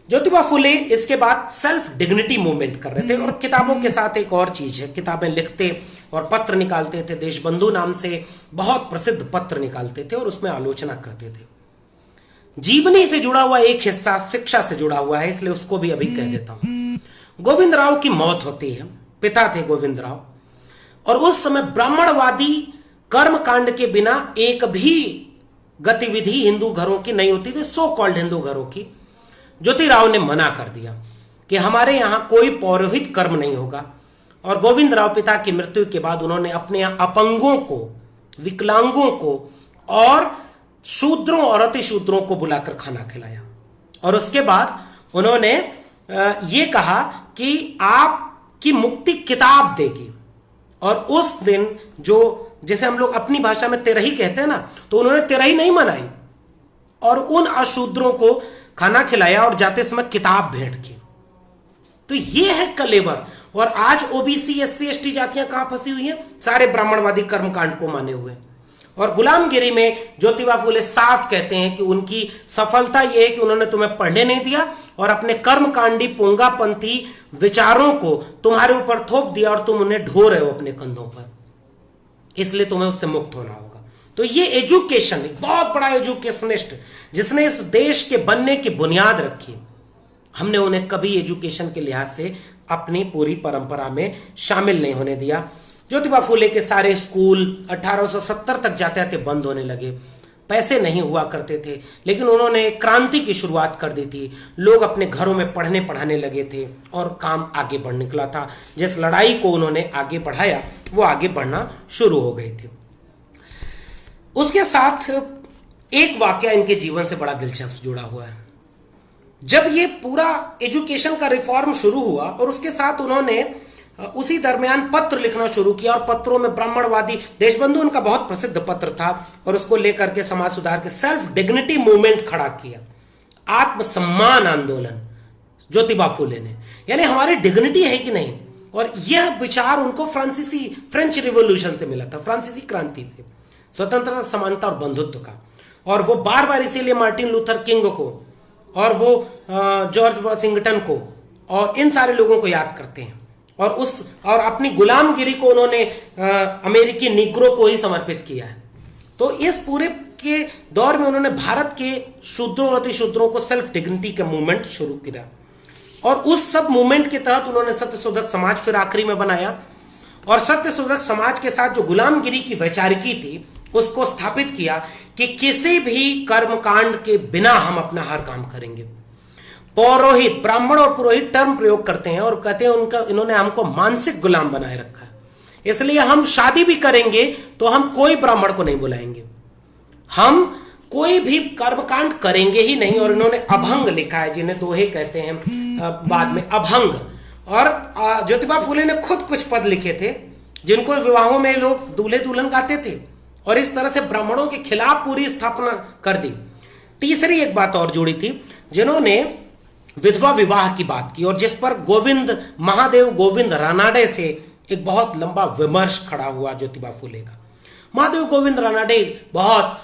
ज्योतिबा फुले इसके बाद सेल्फ डिग्निटी मूवमेंट कर रहे थे, और किताबों के साथ एक और चीज है, किताबें लिखते और पत्र निकालते थे। देशबंधु नाम से बहुत प्रसिद्ध पत्र निकालते थे और उसमें आलोचना करते थे। जीवनी से जुड़ा हुआ एक हिस्सा शिक्षा से जुड़ा हुआ है, इसलिए उसको भी अभी कह देता हूं। गोविंद राव की मौत होती है, पिता थे गोविंद राव, और उस समय ब्राह्मणवादी कर्मकांड के बिना एक भी गतिविधि हिंदू घरों की नहीं होती थी, सो कॉल्ड हिंदू घरों की। ज्योतिराव ने मना कर दिया कि हमारे यहां कोई पौरोहित कर्म नहीं होगा। और गोविंदराव पिता की मृत्यु के बाद उन्होंने अपने अपंगों को, विकलांगों को और शूद्रों और अतिशूद्रों को बुलाकर खाना खिलाया। और उसके बाद उन्होंने ये कहा कि आपकी मुक्ति किताब देगी। और उस दिन जैसे हम लोग अपनी भाषा में तेरही कहते हैं ना, तो उन्होंने तेरही नहीं मनाई और उन अशूद्रों को खाना खिलाया और जाते समय किताब भेंट की। तो ये है कलेवर। और आज ओबीसी, एससी, एसटी जातियां कहां फंसी हुई हैं? सारे ब्राह्मणवादी कर्मकांड को माने हुए। और गुलामगिरी में ज्योतिबा फूले साफ कहते हैं कि उनकी सफलता यह है कि उन्होंने तुम्हें पढ़ने नहीं दिया और अपने कर्मकांडी पोंगापंथी विचारों को तुम्हारे ऊपर थोप दिया और तुम उन्हें ढो रहे हो अपने कंधों पर, इसलिए तुम्हें उससे मुक्त होना होगा। तो ये एजुकेशन, एक बहुत बड़ा एजुकेशनिस्ट जिसने इस देश के बनने की बुनियाद रखी, हमने उन्हें कभी एजुकेशन के लिहाज से अपनी पूरी परंपरा में शामिल नहीं होने दिया। ज्योतिबा फूले के सारे स्कूल 1870 तक जाते जाते बंद होने लगे। पैसे नहीं हुआ करते थे, लेकिन उन्होंने क्रांति की शुरुआत कर दी थी। लोग अपने घरों में पढ़ने पढ़ाने लगे थे और काम आगे बढ़ निकला था। जिस लड़ाई को उन्होंने आगे बढ़ाया वो आगे बढ़ना शुरू हो गई थी। उसके साथ एक वाकया इनके जीवन से बड़ा दिलचस्प जुड़ा हुआ है। जब ये पूरा एजुकेशन का रिफॉर्म शुरू हुआ और उसके साथ उन्होंने उसी दरमियान पत्र लिखना शुरू किया और पत्रों में ब्राह्मणवादी, देशबंधु उनका बहुत प्रसिद्ध पत्र था और उसको लेकर के समाज सुधार के सेल्फ डिग्निटी मूवमेंट खड़ा किया, आत्मसम्मान आंदोलन ज्योतिबा फूले ने। यानी हमारी डिग्निटी है कि नहीं। और यह विचार उनको फ्रेंच रिवॉल्यूशन से मिला था, फ्रांसीसी क्रांति से, स्वतंत्रता, समानता और बंधुत्व का। और वो बार बार इसीलिए मार्टिन लूथर किंग को और वो जॉर्ज वॉशिंगटन को और इन सारे लोगों को याद करते हैं। और अपनी गुलामगिरी को उन्होंने अमेरिकी निग्रो को ही समर्पित किया है। तो इस पूरे के दौर में उन्होंने भारत के शूद्रों और अतिशूद्रों को सेल्फ डिग्निटी का मूवमेंट शुरू किया। और उस सब मूवमेंट के तहत उन्होंने सत्यशोधक समाज फिर आखिरी में बनाया। और सत्यशोधक समाज के साथ जो गुलामगिरी की वैचारिकी थी उसको स्थापित किया कि किसी भी कर्मकांड के बिना हम अपना हर काम करेंगे। पौरोहित, ब्राह्मण और पुरोहित टर्म प्रयोग करते हैं और कहते हैं इन्होंने हमको मानसिक गुलाम बनाए रखा है, इसलिए हम शादी भी करेंगे तो हम कोई ब्राह्मण को नहीं बुलाएंगे, हम कोई भी कर्मकांड करेंगे ही नहीं। और इन्होंने अभंग लिखा है, जिन्हें दोहे कहते हैं बाद में, अभंग। और ज्योतिबा फूले ने खुद कुछ पद लिखे थे जिनको विवाहों में लोग दूल्हे दुल्हन गाते थे और इस तरह से ब्राह्मणों के खिलाफ पूरी स्थापना कर दी। तीसरी एक बात और जुड़ी थी, जिन्होंने विधवा विवाह की बात की और जिस पर महादेव गोविंद रानाडे से एक बहुत लंबा विमर्श खड़ा हुआ ज्योतिबा फूले का। महादेव गोविंद रानाडे बहुत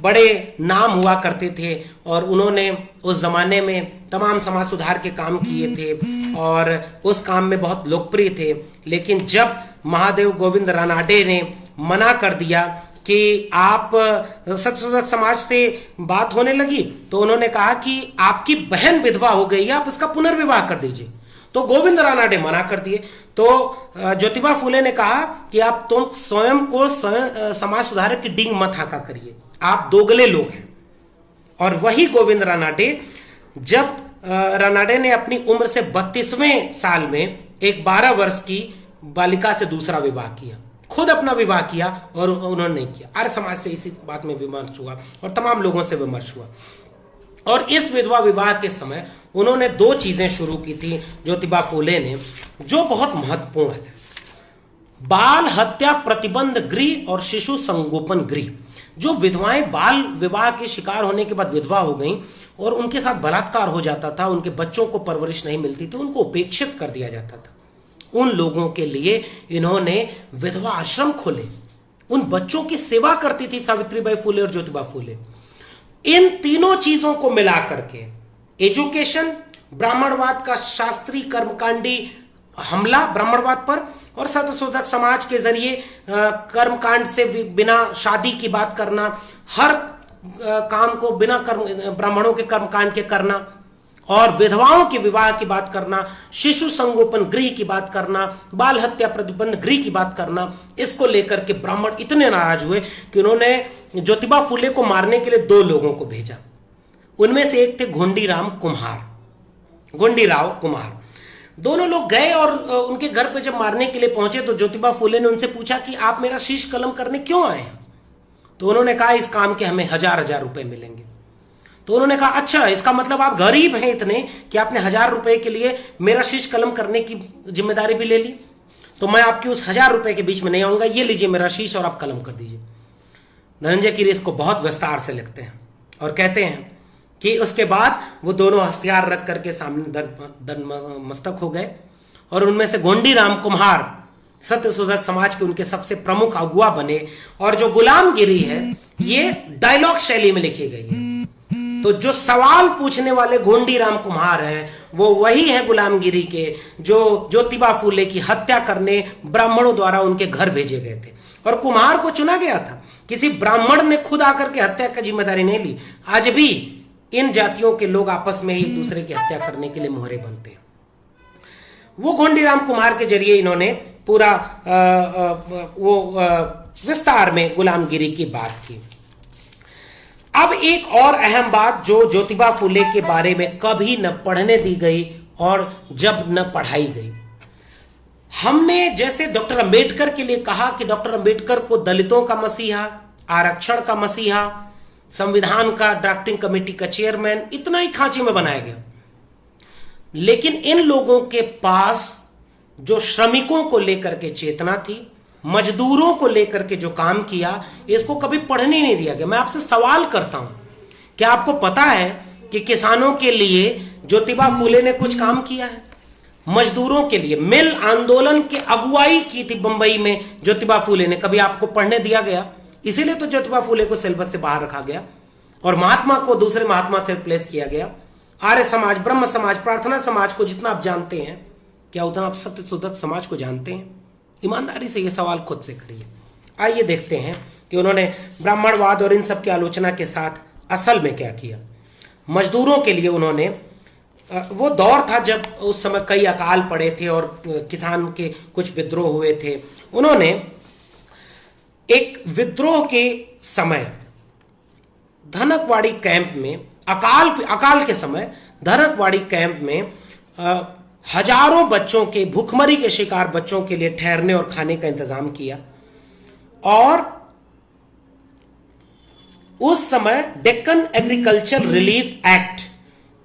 बड़े नाम हुआ करते थे और उन्होंने उस जमाने में तमाम समाज सुधार के काम किए थे और उस काम में बहुत लोकप्रिय थे। लेकिन जब महादेव गोविंद रानाडे ने मना कर दिया कि आप सत्यशोधक समाज से बात होने लगी, तो उन्होंने कहा कि आपकी बहन विधवा हो गई है, आप उसका पुनर्विवाह कर दीजिए। तो गोविंद रानाडे मना कर दिए। तो ज्योतिबा फूले ने कहा कि तुम स्वयं को समाज सुधारक की डींग मत हाका करिए, आप दोगले लोग हैं। और वही गोविंद रानाडे, जब रानाडे ने अपनी उम्र से 32वें साल में एक 12 वर्ष की बालिका से दूसरा विवाह किया, खुद अपना विवाह किया और उन्होंने नहीं किया। आर्य समाज से इसी बात में विमर्श हुआ और तमाम लोगों से विमर्श हुआ। और इस विधवा विवाह के समय उन्होंने 2 चीजें शुरू की थी ज्योतिबा फूले ने, जो बहुत महत्वपूर्ण थे। बाल हत्या प्रतिबंध गृह और शिशु संगोपन गृह। जो विधवाएं बाल विवाह के शिकार होने के बाद विधवा हो गईं और उनके साथ बलात्कार हो जाता था, उनके बच्चों को परवरिश नहीं मिलती थी, उनको उपेक्षित कर दिया जाता था, उन लोगों के लिए इन्होंने विधवा आश्रम खोले। उन बच्चों की सेवा करती थी सावित्रीबाई फूले और ज्योतिबा फूले। इन तीनों चीजों को मिलाकर के एजुकेशन, ब्राह्मणवाद का शास्त्रीय कर्मकांडी हमला ब्राह्मणवाद पर और सत्यशोधक समाज के जरिए कर्मकांड से बिना शादी की बात करना, हर काम को बिना ब्राह्मणों के कर्मकांड के करना और विधवाओं के विवाह की बात करना, शिशु संगोपन गृह की बात करना, बाल हत्या प्रतिबंध गृह की बात करना, इसको लेकर के ब्राह्मण इतने नाराज हुए कि उन्होंने ज्योतिबा फूले को मारने के लिए 2 लोगों को भेजा। उनमें से एक थे घोंडीराम कुम्हार गोंडीराव कुम्हार। दोनों लोग गए और उनके घर पे जब मारने के लिए पहुंचे तो ज्योतिबा फुले ने उनसे पूछा कि आप मेरा शीश कलम करने क्यों आए हैं? तो उन्होंने कहा इस काम के हमें 1000 रुपए मिलेंगे। तो उन्होंने कहा अच्छा, इसका मतलब आप गरीब हैं इतने कि आपने 1000 रुपए के लिए मेरा शीश कलम करने की जिम्मेदारी भी ले ली, तो मैं आपकी उस 1000 रुपए के बीच में नहीं आऊंगा, ये लीजिए मेरा शीश और आप कलम कर दीजिए। धनंजय कीरी इसको बहुत विस्तार से लिखते हैं और कहते हैं कि उसके बाद वो दोनों हथियार रख करके सामने मस्तक हो गए और उनमें से गोंडीराम कुम्हार सत्यशोधक समाज के उनके सबसे प्रमुख अगुआ बने। और जो गुलामगिरी है ये डायलॉग शैली में लिखी गई है। तो जो सवाल पूछने वाले गोंडीराम कुम्हार हैं वो वही है गुलामगिरी के जो ज्योतिबा फूले की हत्या करने ब्राह्मणों द्वारा उनके घर भेजे गए थे। और कुम्हार को चुना गया था, किसी ब्राह्मण ने खुद आकर के हत्या की जिम्मेदारी नहीं ली। आज भी इन जातियों के लोग आपस में एक दूसरे की हत्या करने के लिए मोहरे बनते हैं। वो गोंडीराम कुम्हार के जरिए इन्होंने पूरा विस्तार में गुलामगिरी की बात की। अब एक और अहम बात जो ज्योतिबा फुले के बारे में कभी न पढ़ने दी गई और जब न पढ़ाई गई, हमने जैसे डॉक्टर अंबेडकर के लिए कहा कि डॉक्टर अंबेडकर को दलितों का मसीहा, आरक्षण का मसीहा, संविधान का ड्राफ्टिंग कमेटी का चेयरमैन, इतना ही खांचे में बनाया गया। लेकिन इन लोगों के पास जो श्रमिकों को लेकर के चेतना थी, मजदूरों को लेकर के जो काम किया, इसको कभी पढ़ने नहीं दिया गया। मैं आपसे सवाल करता हूं, क्या आपको पता है कि किसानों के लिए ज्योतिबा फुले ने कुछ काम किया है? मजदूरों के लिए मिल आंदोलन की अगुवाई की थी बंबई में ज्योतिबा फुले ने, कभी आपको पढ़ने दिया गया? इसीलिए तो ज्योतिबा फुले को सिलेबस से बाहर रखा गया और महात्मा को दूसरे महात्मा से रिप्लेस किया गया। आर्य समाज, ब्रह्म समाज, प्रार्थना समाज को जितना आप जानते हैं, क्या उतना आप सत्यशोधक समाज को जानते हैं? ईमानदारी से यह सवाल खुद से करिए। आइए देखते हैं कि उन्होंने ब्राह्मणवाद और इन सब की आलोचना के साथ असल में क्या किया। मजदूरों के लिए उन्होंने, वो दौर था जब उस समय कई अकाल पड़े थे और किसान के कुछ विद्रोह हुए थे। उन्होंने एक विद्रोह के समय धनकवाड़ी कैंप में, अकाल के समय धनकवाड़ी कैंप में हजारों बच्चों के, भूखमरी के शिकार बच्चों के लिए ठहरने और खाने का इंतजाम किया। और उस समय डेक्कन एग्रीकल्चर रिलीफ एक्ट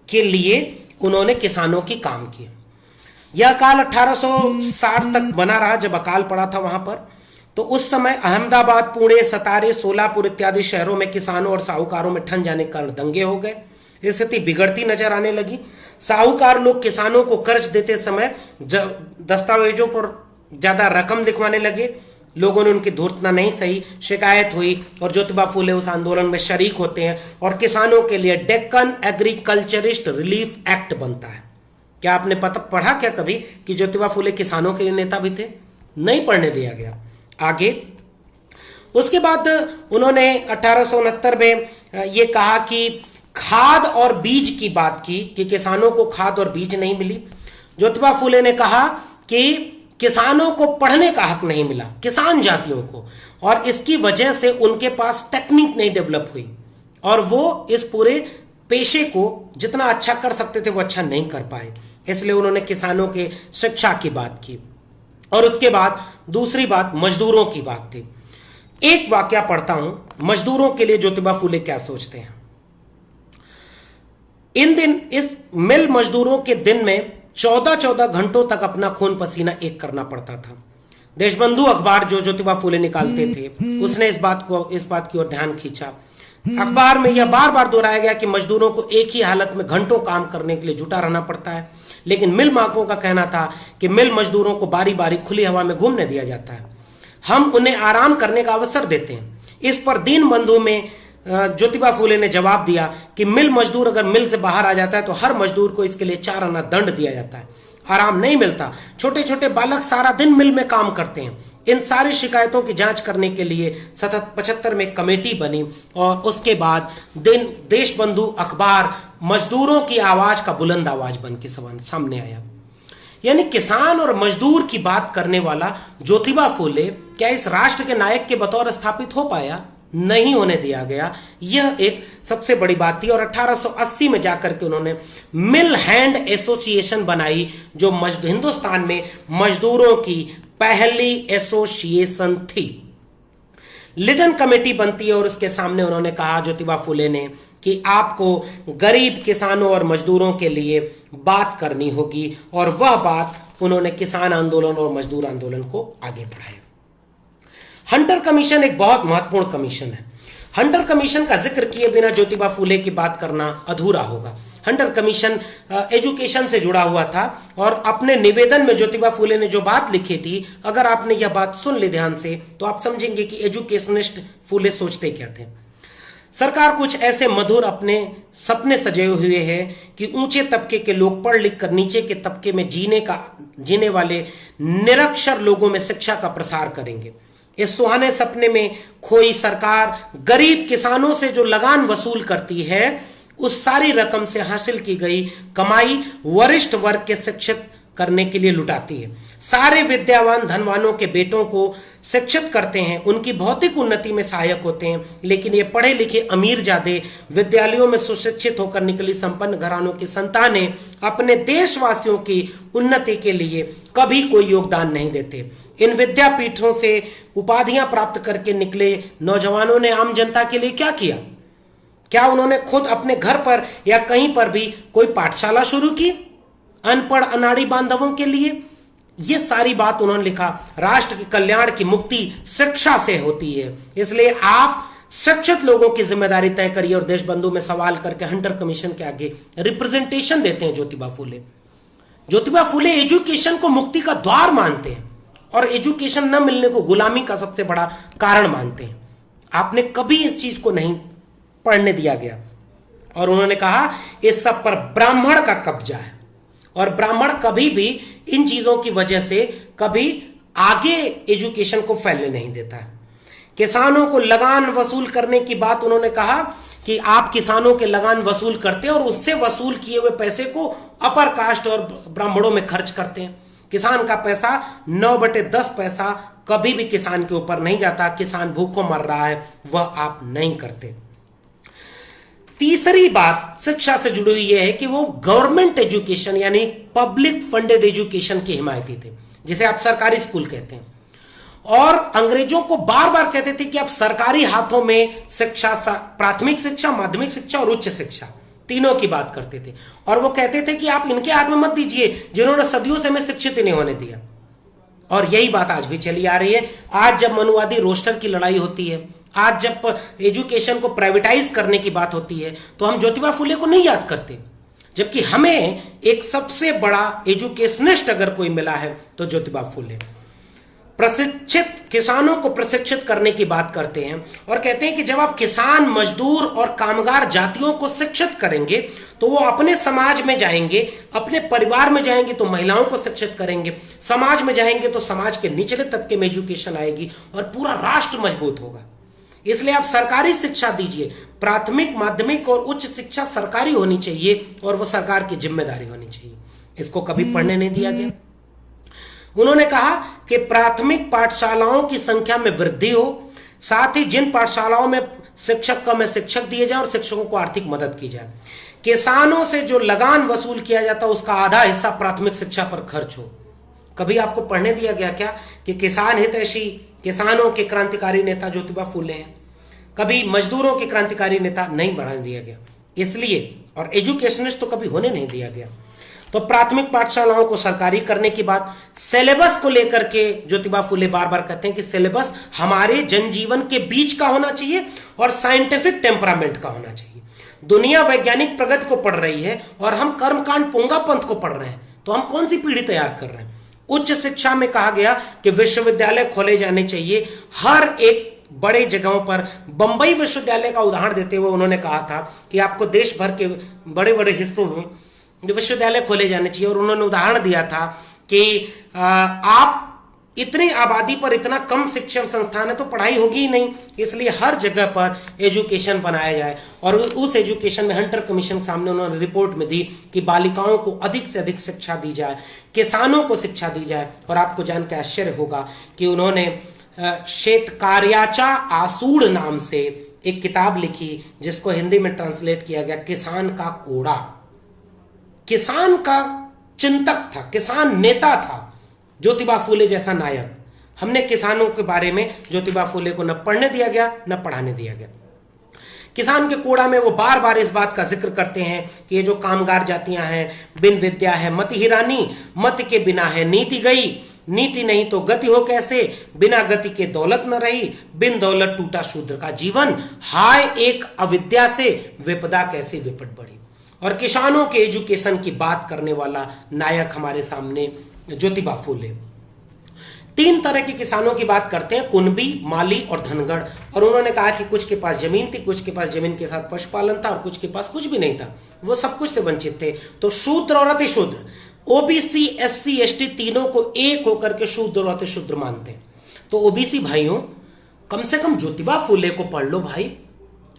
के लिए उन्होंने किसानों की काम किया। यह अकाल 1860 तक बना रहा जब अकाल पड़ा था वहां पर। तो उस समय अहमदाबाद, पुणे, सतारे, सोलापुर इत्यादि शहरों में किसानों और साहूकारों में ठन जाने के कारण दंगे हो गए। स्थिति बिगड़ती नजर आने लगी। साहूकार लोग किसानों को कर्ज देते समय दस्तावेजों पर ज्यादा रकम दिखवाने लगे। लोगों ने उनकी धूर्तना नहीं सही, शिकायत हुई और ज्योतिबा फुले उस आंदोलन में शरीक होते हैं और किसानों के लिए डेक्कन एग्रीकल्चरिस्ट रिलीफ एक्ट बनता है। क्या आपने पढ़ा क्या कभी कि ज्योतिबा फुले किसानों के लिए नेता भी थे? नहीं पढ़ने दिया गया। आगे उसके बाद उन्होंने 1869 में ये कहा कि खाद और बीज की बात की कि किसानों को खाद और बीज नहीं मिली। ज्योतिबा फुले ने कहा कि किसानों को पढ़ने का हक नहीं मिला, किसान जातियों को, और इसकी वजह से उनके पास टेक्निक नहीं डेवलप हुई और वो इस पूरे पेशे को जितना अच्छा कर सकते थे वो अच्छा नहीं कर पाए। इसलिए उन्होंने किसानों के शिक्षा की बात की। और उसके बाद दूसरी बात मजदूरों की बात थी। एक वाकया पढ़ता हूं, मजदूरों के लिए ज्योतिबा फुले क्या सोचते हैं। इन दिन इस मिल मजदूरों के दिन में 14-14 घंटों तक अपना खून पसीना एक करना पड़ता था। देशबंधु अखबार जो ज्योतिबा फुले निकालते थे, उसने इस बात की ओर ध्यान खींचा। अखबार में यह बार बार दोहराया गया कि मजदूरों को एक ही हालत में घंटों काम करने के लिए जुटा रहना पड़ता है। लेकिन मिल मालिकों का कहना था कि मिल मजदूरों को बारी बारी खुली हवा में घूमने दिया जाता है, हम उन्हें आराम करने का अवसर देते हैं। इस पर दीनबंधु में ज्योतिबा फुले ने जवाब दिया कि मिल मजदूर अगर मिल से बाहर आ जाता है तो हर मजदूर को इसके लिए 4 आना दंड दिया जाता है, आराम नहीं मिलता। छोटे छोटे बालक सारा दिन मिल में काम करते हैं। इन सारी शिकायतों की जांच करने के लिए सतत 75 में कमेटी बनी और उसके बाद देशबंधु अखबार मजदूरों की आवाज का बुलंद आवाज बन के सामने आया। यानी किसान और मजदूर की बात करने वाला ज्योतिबा फुले क्या इस राष्ट्र के नायक के बतौर स्थापित हो पाया? नहीं होने दिया गया। यह एक सबसे बड़ी बात थी। और 1880 में जाकर के उन्होंने मिल हैंड एसोसिएशन बनाई, जो हिंदुस्तान में मजदूरों की पहली एसोसिएशन थी। लिडन कमेटी बनती है और उसके सामने उन्होंने कहा, ज्योतिबा फुले ने, कि आपको गरीब किसानों और मजदूरों के लिए बात करनी होगी। और वह बात उन्होंने किसान आंदोलन और मजदूर आंदोलन को आगे बढ़ाया। हंटर कमीशन एक बहुत महत्वपूर्ण कमीशन है। हंटर कमीशन का जिक्र किए बिना ज्योतिबा फुले की बात करना अधूरा होगा। हंटर कमीशन एजुकेशन से जुड़ा हुआ था और अपने निवेदन में ज्योतिबा फुले ने जो बात लिखी थी, अगर आपने यह बात सुन ली ध्यान से तो आप समझेंगे कि एजुकेशनिस्ट फुले सोचते क्या थे। सरकार कुछ ऐसे मधुर अपने सपने सजे हुए हैं कि ऊंचे तबके के लोग पढ़ लिख कर नीचे के तबके में जीने वाले निरक्षर लोगों में शिक्षा का प्रसार करेंगे। इस सुहाने सपने में खोई सरकार गरीब किसानों से जो लगान वसूल करती है, उस सारी रकम से हासिल की गई कमाई वरिष्ठ वर्ग के शिक्षित करने के लिए लुटाती है। सारे विद्यावान धनवानों के बेटों को शिक्षित करते हैं, उनकी भौतिक उन्नति में सहायक होते हैं, लेकिन ये पढ़े लिखे अमीर जादे विद्यालयों में सुशिक्षित होकर निकली संपन्न घरानों की संतानें अपने देशवासियों की उन्नति के लिए कभी कोई योगदान नहीं देते। इन विद्यापीठों से उपाधियां प्राप्त करके निकले नौजवानों ने आम जनता के लिए क्या किया? क्या उन्होंने खुद अपने घर पर या कहीं पर भी कोई पाठशाला शुरू की अनपढ़ अनाड़ी बांधवों के लिए? ये सारी बात उन्होंने लिखा। राष्ट्र के कल्याण की मुक्ति शिक्षा से होती है, इसलिए आप शिक्षित लोगों की जिम्मेदारी तय करिए। और देशबंधु में सवाल करके हंटर कमीशन के आगे रिप्रेजेंटेशन देते हैं ज्योतिबा फुले। ज्योतिबा फुले एजुकेशन को मुक्ति का द्वार मानते हैं और एजुकेशन न मिलने को गुलामी का सबसे बड़ा कारण मानते हैं। आपने कभी इस चीज को नहीं पढ़ने दिया गया। और उन्होंने कहा इस सब पर ब्राह्मण का कब्जा है और ब्राह्मण कभी भी इन चीजों की वजह से कभी आगे एजुकेशन को फैलने नहीं देता है। किसानों को लगान वसूल करने की बात उन्होंने कहा कि आप किसानों के लगान वसूल करते हैं और उससे वसूल किए हुए पैसे को अपर कास्ट और ब्राह्मणों में खर्च करते हैं। किसान का पैसा 9/10 पैसा कभी भी किसान के ऊपर नहीं जाता। किसान भूखों मर रहा है, वह आप नहीं करते। तीसरी बात शिक्षा से जुड़ी हुई यह है कि वो गवर्नमेंट एजुकेशन यानी पब्लिक फंडेड एजुकेशन की हिमायती थे, जिसे आप सरकारी स्कूल कहते हैं। और अंग्रेजों को बार बार कहते थे कि आप सरकारी हाथों में शिक्षा, प्राथमिक शिक्षा, माध्यमिक शिक्षा और उच्च शिक्षा तीनों की बात करते थे। और वो कहते थे कि आप इनके हाथ में मत दीजिए जिन्होंने सदियों से हमें शिक्षित ही नहीं होने दिया। और यही बात आज भी चली आ रही है। आज जब मनुवादी रोस्टर की लड़ाई होती है, आज जब एजुकेशन को प्राइवेटाइज करने की बात होती है, तो हम ज्योतिबा फुले को नहीं याद करते, जबकि हमें एक सबसे बड़ा एजुकेशनिस्ट अगर कोई मिला है तो ज्योतिबा फुले। प्रशिक्षित किसानों को प्रशिक्षित करने की बात करते हैं और कहते हैं कि जब आप किसान, मजदूर और कामगार जातियों को शिक्षित करेंगे तो वो अपने समाज में जाएंगे, अपने परिवार में जाएंगे तो महिलाओं को शिक्षित करेंगे, समाज में जाएंगे तो समाज के निचले तबके में एजुकेशन आएगी और पूरा राष्ट्र मजबूत होगा। इसलिए आप सरकारी शिक्षा दीजिए। प्राथमिक, माध्यमिक और उच्च शिक्षा सरकारी होनी चाहिए और वो सरकार की जिम्मेदारी होनी चाहिए। इसको कभी पढ़ने नहीं दिया गया। उन्होंने कहा कि प्राथमिक पाठशालाओं की संख्या में वृद्धि हो, साथ ही जिन पाठशालाओं में शिक्षक कम है शिक्षक दिए जाए और शिक्षकों को आर्थिक मदद की जाए। किसानों से जो लगान वसूल किया जाता है उसका आधा हिस्सा प्राथमिक शिक्षा पर खर्च हो। कभी आपको पढ़ने दिया गया क्या कि किसान हितैषी, किसानों के क्रांतिकारी नेता ज्योतिबा फुले हैं? कभी मजदूरों के क्रांतिकारी नेता नहीं बना दिया गया। इसलिए और एजुकेशनिस्ट तो कभी होने नहीं दिया गया। तो प्राथमिक पाठशालाओं को सरकारी करने की बात, सिलेबस को लेकर के ज्योतिबा फुले बार बार कहते हैं कि सिलेबस हमारे जनजीवन के बीच का होना चाहिए और साइंटिफिक टेम्परामेंट का होना चाहिए। दुनिया वैज्ञानिक प्रगति को पढ़ रही है और हम कर्मकांड पोंगा पंथ को पढ़ रहे हैं, तो हम कौन सी पीढ़ी तैयार कर रहे हैं? उच्च शिक्षा में कहा गया कि विश्वविद्यालय खोले जाने चाहिए हर एक बड़े जगहों पर। बंबई विश्वविद्यालय का उदाहरण देते हुए उन्होंने कहा था कि आपको देश भर के बड़े बड़े हिस्सों में विश्वविद्यालय खोले जाने चाहिए। और उन्होंने उदाहरण दिया था कि आप इतनी आबादी पर इतना कम शिक्षण संस्थान है तो पढ़ाई होगी ही नहीं, इसलिए हर जगह पर एजुकेशन बनाया जाए। और उस एजुकेशन में हंटर कमीशन सामने उन्होंने रिपोर्ट में दी कि बालिकाओं को अधिक से अधिक शिक्षा दी जाए, किसानों को शिक्षा दी जाए। और आपको जानकर आश्चर्य होगा कि उन्होंने शेतकार्याचा आसूड़ नाम से एक किताब लिखी, जिसको हिंदी में ट्रांसलेट किया गया किसान का कोड़ा। किसान का चिंतक था, किसान नेता था ज्योतिबा फूले जैसा नायक। हमने किसानों के बारे में ज्योतिबा फूले को न पढ़ने दिया गया न पढ़ाने दिया गया। किसान के कोड़ा में वो बार बार इस बात का जिक्र करते हैं कि ये जो कामगार जातियां हैं, बिन विद्या है मति ही रानी, मति के बिना है नीति गई, नीति नहीं तो गति हो कैसे, बिना गति के दौलत न रही, बिन दौलत टूटा शूद्र का जीवन, हाय एक अविद्या से विपदा कैसे विपट बढ़ी। और किसानों के एजुकेशन की बात करने वाला नायक हमारे सामने ज्योतिबा फूले। तीन तरह के किसानों की बात करते हैं, कुणबी, माली और धनगढ़। और उन्होंने कहा कि कुछ के पास जमीन थी, कुछ के पास जमीन के साथ पशुपालन था और कुछ के पास कुछ भी नहीं था, वो सब कुछ से वंचित थे। तो शूद्र और अतिशूद्र, ओबीसी, एससी, एसटी तीनों को एक होकर के शूद्र और अतिशूद्र मानते हैं। तो ओबीसी भाइयों, कम से कम ज्योतिबा फूले को पढ़ लो भाई।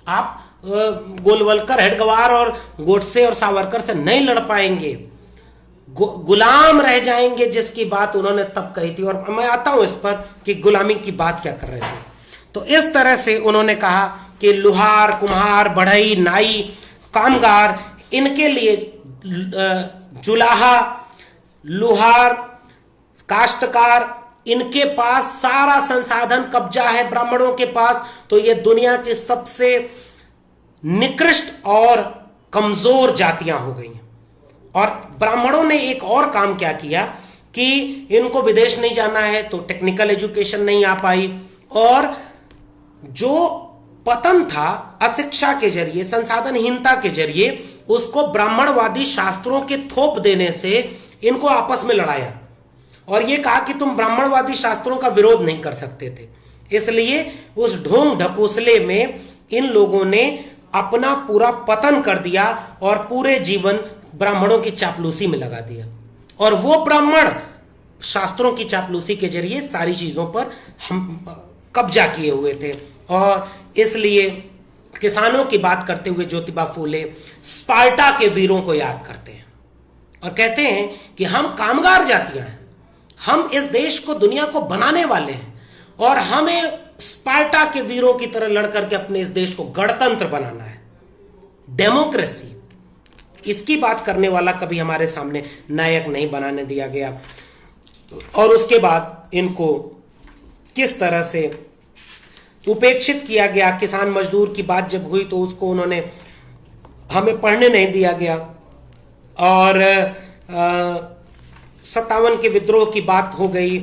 आप गोलवलकर, हेडगवार और गोडसे और सावरकर से नहीं लड़ पाएंगे, गुलाम रह जाएंगे, जिसकी बात उन्होंने तब कही थी। और मैं आता हूं इस पर कि गुलामी की बात क्या कर रहे थे। तो इस तरह से उन्होंने कहा कि लुहार, कुम्हार, बढ़ई, नाई, कामगार, इनके लिए जुलाहा, लुहार, काश्तकार, इनके पास सारा संसाधन कब्जा है ब्राह्मणों के पास। तो ये दुनिया की सबसे निकृष्ट और कमजोर जातियां हो गई हैं। और ब्राह्मणों ने एक और काम क्या किया कि इनको विदेश नहीं जाना है तो टेक्निकल एजुकेशन नहीं आ पाई, और जो पतन था अशिक्षा के जरिए, संसाधनहीनता के जरिए, उसको ब्राह्मणवादी शास्त्रों के थोप देने से इनको आपस में लड़ाया। और ये कहा कि तुम ब्राह्मणवादी शास्त्रों का विरोध नहीं कर सकते थे। इसलिए उस ढोंग ढकोसले में इन लोगों ने अपना पूरा पतन कर दिया और पूरे जीवन ब्राह्मणों की चापलूसी में लगा दिया। और वो ब्राह्मण शास्त्रों की चापलूसी के जरिए सारी चीजों पर हम कब्जा किए हुए थे। और इसलिए किसानों की बात करते हुए ज्योतिबा फूले स्पार्टा के वीरों को याद करते हैं और कहते हैं कि हम कामगार जातियां हैं, हम इस देश को, दुनिया को बनाने वाले हैं, और हमें स्पार्टा के वीरों की तरह लड़ करके अपने इस देश को गणतंत्र बनाना है, डेमोक्रेसी। इसकी बात करने वाला कभी हमारे सामने नायक नहीं बनाने दिया गया। और उसके बाद इनको किस तरह से उपेक्षित किया गया। किसान मजदूर की बात जब हुई तो उसको उन्होंने हमें पढ़ने नहीं दिया गया। और 57 के विद्रोह की बात हो गई।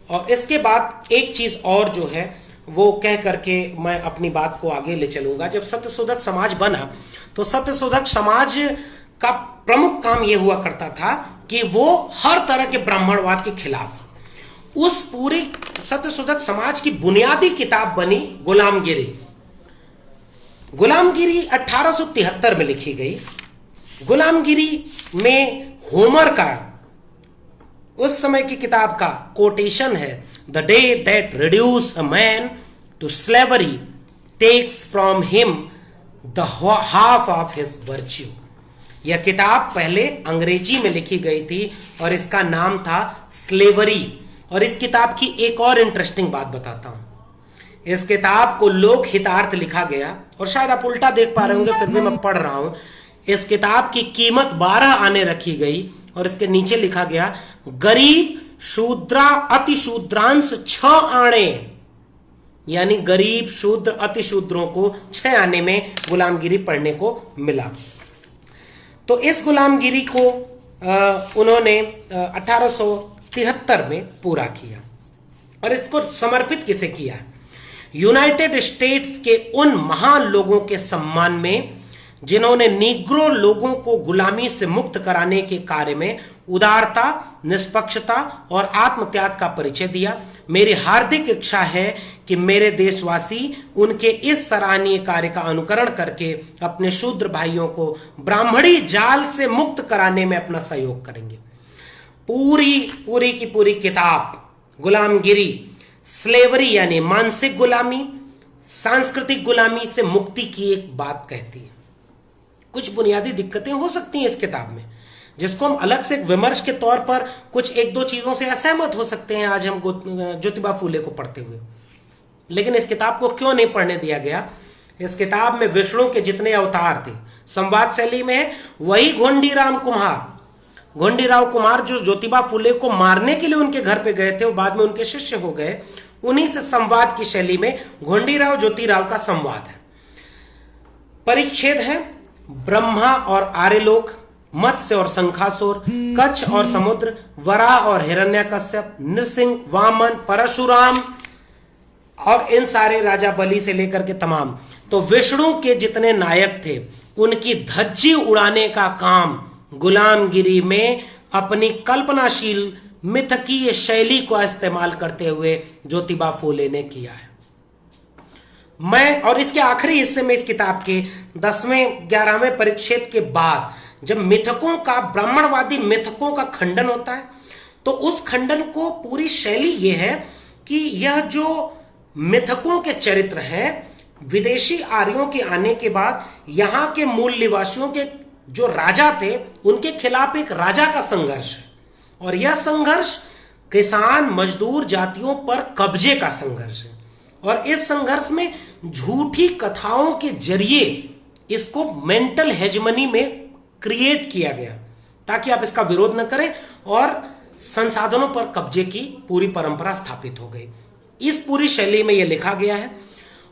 और इसके बाद एक चीज और जो है वो कह करके मैं अपनी बात को आगे ले चलूंगा। जब सत्यशोधक समाज बना तो सत्यशोधक समाज का प्रमुख काम यह हुआ करता था कि वो हर तरह के ब्राह्मणवाद के खिलाफ। उस पूरी सत्यशोधक समाज की बुनियादी किताब बनी गुलामगिरी। गुलामगिरी 1873 में लिखी गई। गुलामगिरी में होमर का, उस समय की किताब का कोटेशन है, the day that reduce a man to slavery takes from him the half of his virtue. यह किताब पहले अंग्रेजी में लिखी गई थी और इसका नाम था स्लेवरी। और इस किताब की एक और इंटरेस्टिंग बात बताता हूं। इस किताब को लोक हितार्थ लिखा गया, और शायद आप उल्टा देख पा रहे होंगे, फिर भी मैं पढ़ रहा हूं। इस किताब की कीमत 12 आने रखी गई और इसके नीचे लिखा गया गरीब शूद्रा अति शूद्रांश 6 आने, यानी गरीब शूद्र अति शूद्रों को 6 आने में गुलामगिरी पढ़ने को मिला। तो इस गुलामगिरी को उन्होंने 1873 में पूरा किया। और इसको समर्पित किसे किया? यूनाइटेड स्टेट्स के उन महान लोगों के सम्मान में जिन्होंने नीग्रो लोगों को गुलामी से मुक्त कराने के कार्य में उदारता, निष्पक्षता और आत्मत्याग का परिचय दिया। मेरी हार्दिक इच्छा है कि मेरे देशवासी उनके इस सराहनीय कार्य का अनुकरण करके अपने शूद्र भाइयों को ब्राह्मणी जाल से मुक्त कराने में अपना सहयोग करेंगे। पूरी की पूरी किताब गुलामगिरी स्लेवरी यानी मानसिक गुलामी, सांस्कृतिक गुलामी से मुक्ति की एक बात कहती है। कुछ बुनियादी दिक्कतें हो सकती हैं इस किताब में, जिसको हम अलग से एक विमर्श के तौर पर कुछ एक दो चीजों से असहमत हो सकते हैं आज हम ज्योतिबा फूले को पढ़ते हुए, लेकिन इस किताब को क्यों नहीं पढ़ने दिया गया? इस किताब में विष्णु के जितने अवतार थे संवाद शैली में है, वही घोंडीराव कुमार जो ज्योतिबा फुले को मारने के लिए उनके घर पे गए थे, वो बाद में उनके शिष्य हो गए, उन्हीं से संवाद की शैली में घोंडीराव ज्योतिराव का संवाद है। परिच्छेद है ब्रह्मा और आर्यलोक, मत्स्य और शंखासुर, कच्छ और समुद्र, वराह और हिरण्यकश्यप, नृसिंह, वामन, परशुराम और इन सारे राजा बलि से लेकर के तमाम। तो विष्णु के जितने नायक थे उनकी धज्जी उड़ाने का काम गुलामगिरी में अपनी कल्पनाशील मिथकीय शैली को इस्तेमाल करते हुए ज्योतिबा फूले ने किया है। मैं और इसके आखिरी हिस्से में इस किताब के 10वें 11वें परिच्छेद के बाद जब मिथकों का, ब्राह्मणवादी मिथकों का खंडन होता है, तो उस खंडन को पूरी शैली यह है कि यह जो मिथकों के चरित्र हैं, विदेशी आर्यों के आने के बाद यहां के मूल निवासियों के जो राजा थे उनके खिलाफ एक राजा का संघर्ष है, और यह संघर्ष किसान मजदूर जातियों पर कब्जे का संघर्ष है। और इस संघर्ष में झूठी कथाओं के जरिए इसको मेंटल हेजमनी में क्रिएट किया गया ताकि आप इसका विरोध न करें, और संसाधनों पर कब्जे की पूरी परंपरा स्थापित हो गई। इस पूरी शैली में यह लिखा गया है।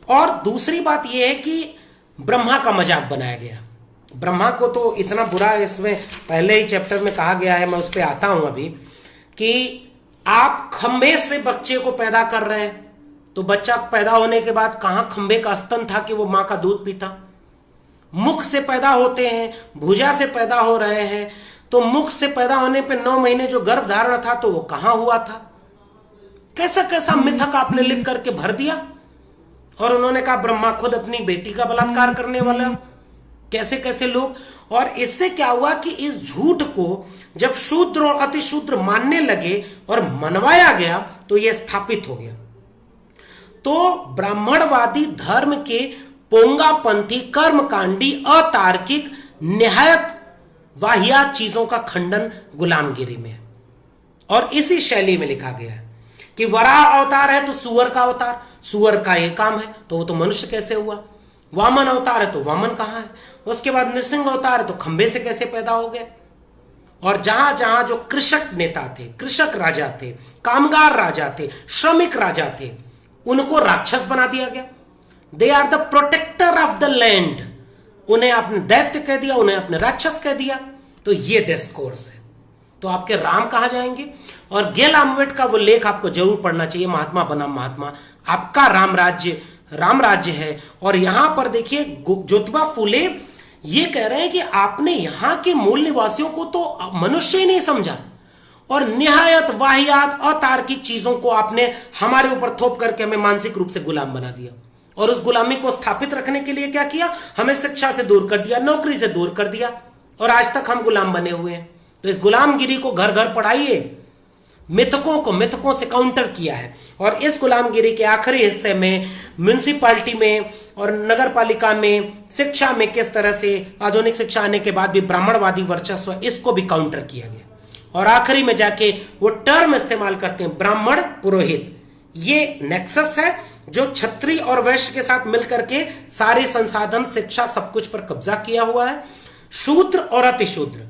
और दूसरी बात यह है कि ब्रह्मा का मजाक बनाया गया। ब्रह्मा को तो इतना बुरा इसमें पहले ही चैप्टर में कहा गया है, मैं उस पर आता हूं अभी, कि आप खंबे से बच्चे को पैदा कर रहे हैं, तो बच्चा पैदा होने के बाद कहां खंबे का स्तन था कि वो मां का दूध पीता? मुख से पैदा होते हैं, भुजा से पैदा हो रहे हैं, तो मुख से पैदा होने पे 9 महीने जो गर्भ धारण था तो वो कहां हुआ था? कैसा कैसा मिथक आपने लिख करके भर दिया। और उन्होंने कहा ब्रह्मा खुद अपनी बेटी का बलात्कार करने वाला, कैसे कैसे लोग। और इससे क्या हुआ कि इस झूठ को जब शूद्र और अतिशूद्र मानने लगे और मनवाया गया तो यह स्थापित हो गया। तो ब्राह्मणवादी धर्म के पोंगापंथी, कर्मकांडी, अतार्किक, निहायत वाहियात चीजों का खंडन गुलामगिरी में है। और इसी शैली में लिखा गया है कि वराह अवतार है तो सुअर का अवतार, सुअर का ये काम है तो वो तो मनुष्य कैसे हुआ? वामन अवतार है तो वामन कहां है? उसके बाद नृसिंह अवतार है तो खंबे से कैसे पैदा हो गए? और जहां जहां जो कृषक नेता थे, कृषक राजा थे, कामगार राजा थे, श्रमिक राजा थे, उनको राक्षस बना दिया गया। They are the protector of the land. उन्हें आपने दैत्य कह दिया, उन्हें आपने राक्षस कह दिया। तो ये डिस्कोर्स है। तो आपके राम कहां जाएंगे? और गेल आम्वेट का वो लेख आपको जरूर पढ़ना चाहिए, महात्मा बनाम महात्मा। आपका राम राज्य है। और यहां पर देखिए ज्योतिबा फूले ये कह रहे हैं कि आपने यहां के मूल निवासियों को तो मनुष्य ही नहीं समझा, और निहायत वाहियात अतार्किक चीजों को आपने हमारे ऊपर थोप करके हमें मानसिक रूप से गुलाम बना दिया। और उस गुलामी को स्थापित रखने के लिए क्या किया? हमें शिक्षा से दूर कर दिया, नौकरी से दूर कर दिया, और आज तक हम गुलाम बने हुए हैं। तो इस गुलामगिरी को घर घर पढ़ाइए। मिथकों से काउंटर किया है। और इस गुलामगिरी के आखिरी हिस्से में म्युनिसिपैलिटी में और नगर पालिका में, शिक्षा में किस तरह से आधुनिक शिक्षा आने के बाद भी ब्राह्मणवादी वर्चस्व, इसको भी काउंटर किया गया। और आखिरी में जाके वो टर्म इस्तेमाल करते हैं ब्राह्मण पुरोहित। ये नेक्सस है जो क्षत्रिय और वैश्य के साथ मिलकर के सारे संसाधन, शिक्षा, सब कुछ पर कब्जा किया हुआ है। शूद्र और अतिशूद्र,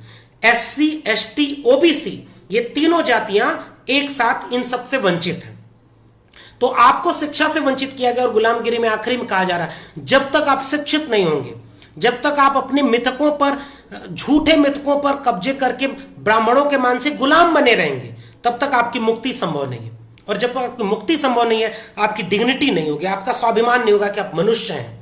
SC, ST, OBC, ये तीनों जातियां एक साथ इन सबसे वंचित हैं। तो आपको शिक्षा से वंचित किया गया। और गुलामगिरी में आखिरी में कहा जा रहा है जब तक आप शिक्षित नहीं होंगे, जब तक आप अपने मिथकों पर, झूठे मिथकों पर कब्जे करके ब्राह्मणों के मानसिक गुलाम बने रहेंगे, तब तक आपकी मुक्ति संभव नहीं है। और जब तक आपकी मुक्ति संभव नहीं है, आपकी डिग्निटी नहीं होगी, आपका स्वाभिमान नहीं होगा कि आप मनुष्य हैं।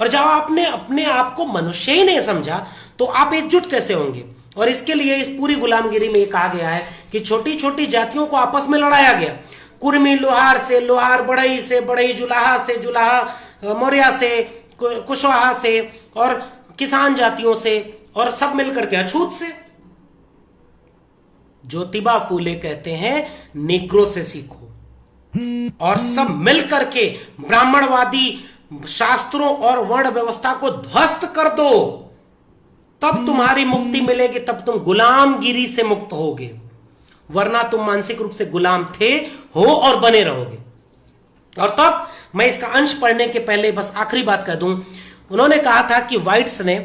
और जब आपने अपने आप को मनुष्य ही नहीं समझा तो आप एकजुट कैसे होंगे? और इसके लिए इस पूरी गुलामगिरी में कहा गया है कि छोटी छोटी जातियों को आपस में लड़ाया गया। कुर्मी लोहार से, लोहार बढ़ई से, बढ़ई जुलाहा से, जुलाहा मौर्या से, कुशवाहा से, और किसान जातियों से, और सब मिलकर के अछूत से। ज्योतिबा फूले कहते हैं निग्रो से सीखो, और सब मिलकर के ब्राह्मणवादी शास्त्रों और वर्ण व्यवस्था को ध्वस्त कर दो, तब तुम्हारी मुक्ति मिलेगी, तब तुम गुलामगिरी से मुक्त होगे। वरना तुम मानसिक रूप से गुलाम थे, हो और बने रहोगे। और तब मैं इसका अंश पढ़ने के पहले बस आखिरी बात कह दूं, उन्होंने कहा था कि व्हाइट्स ने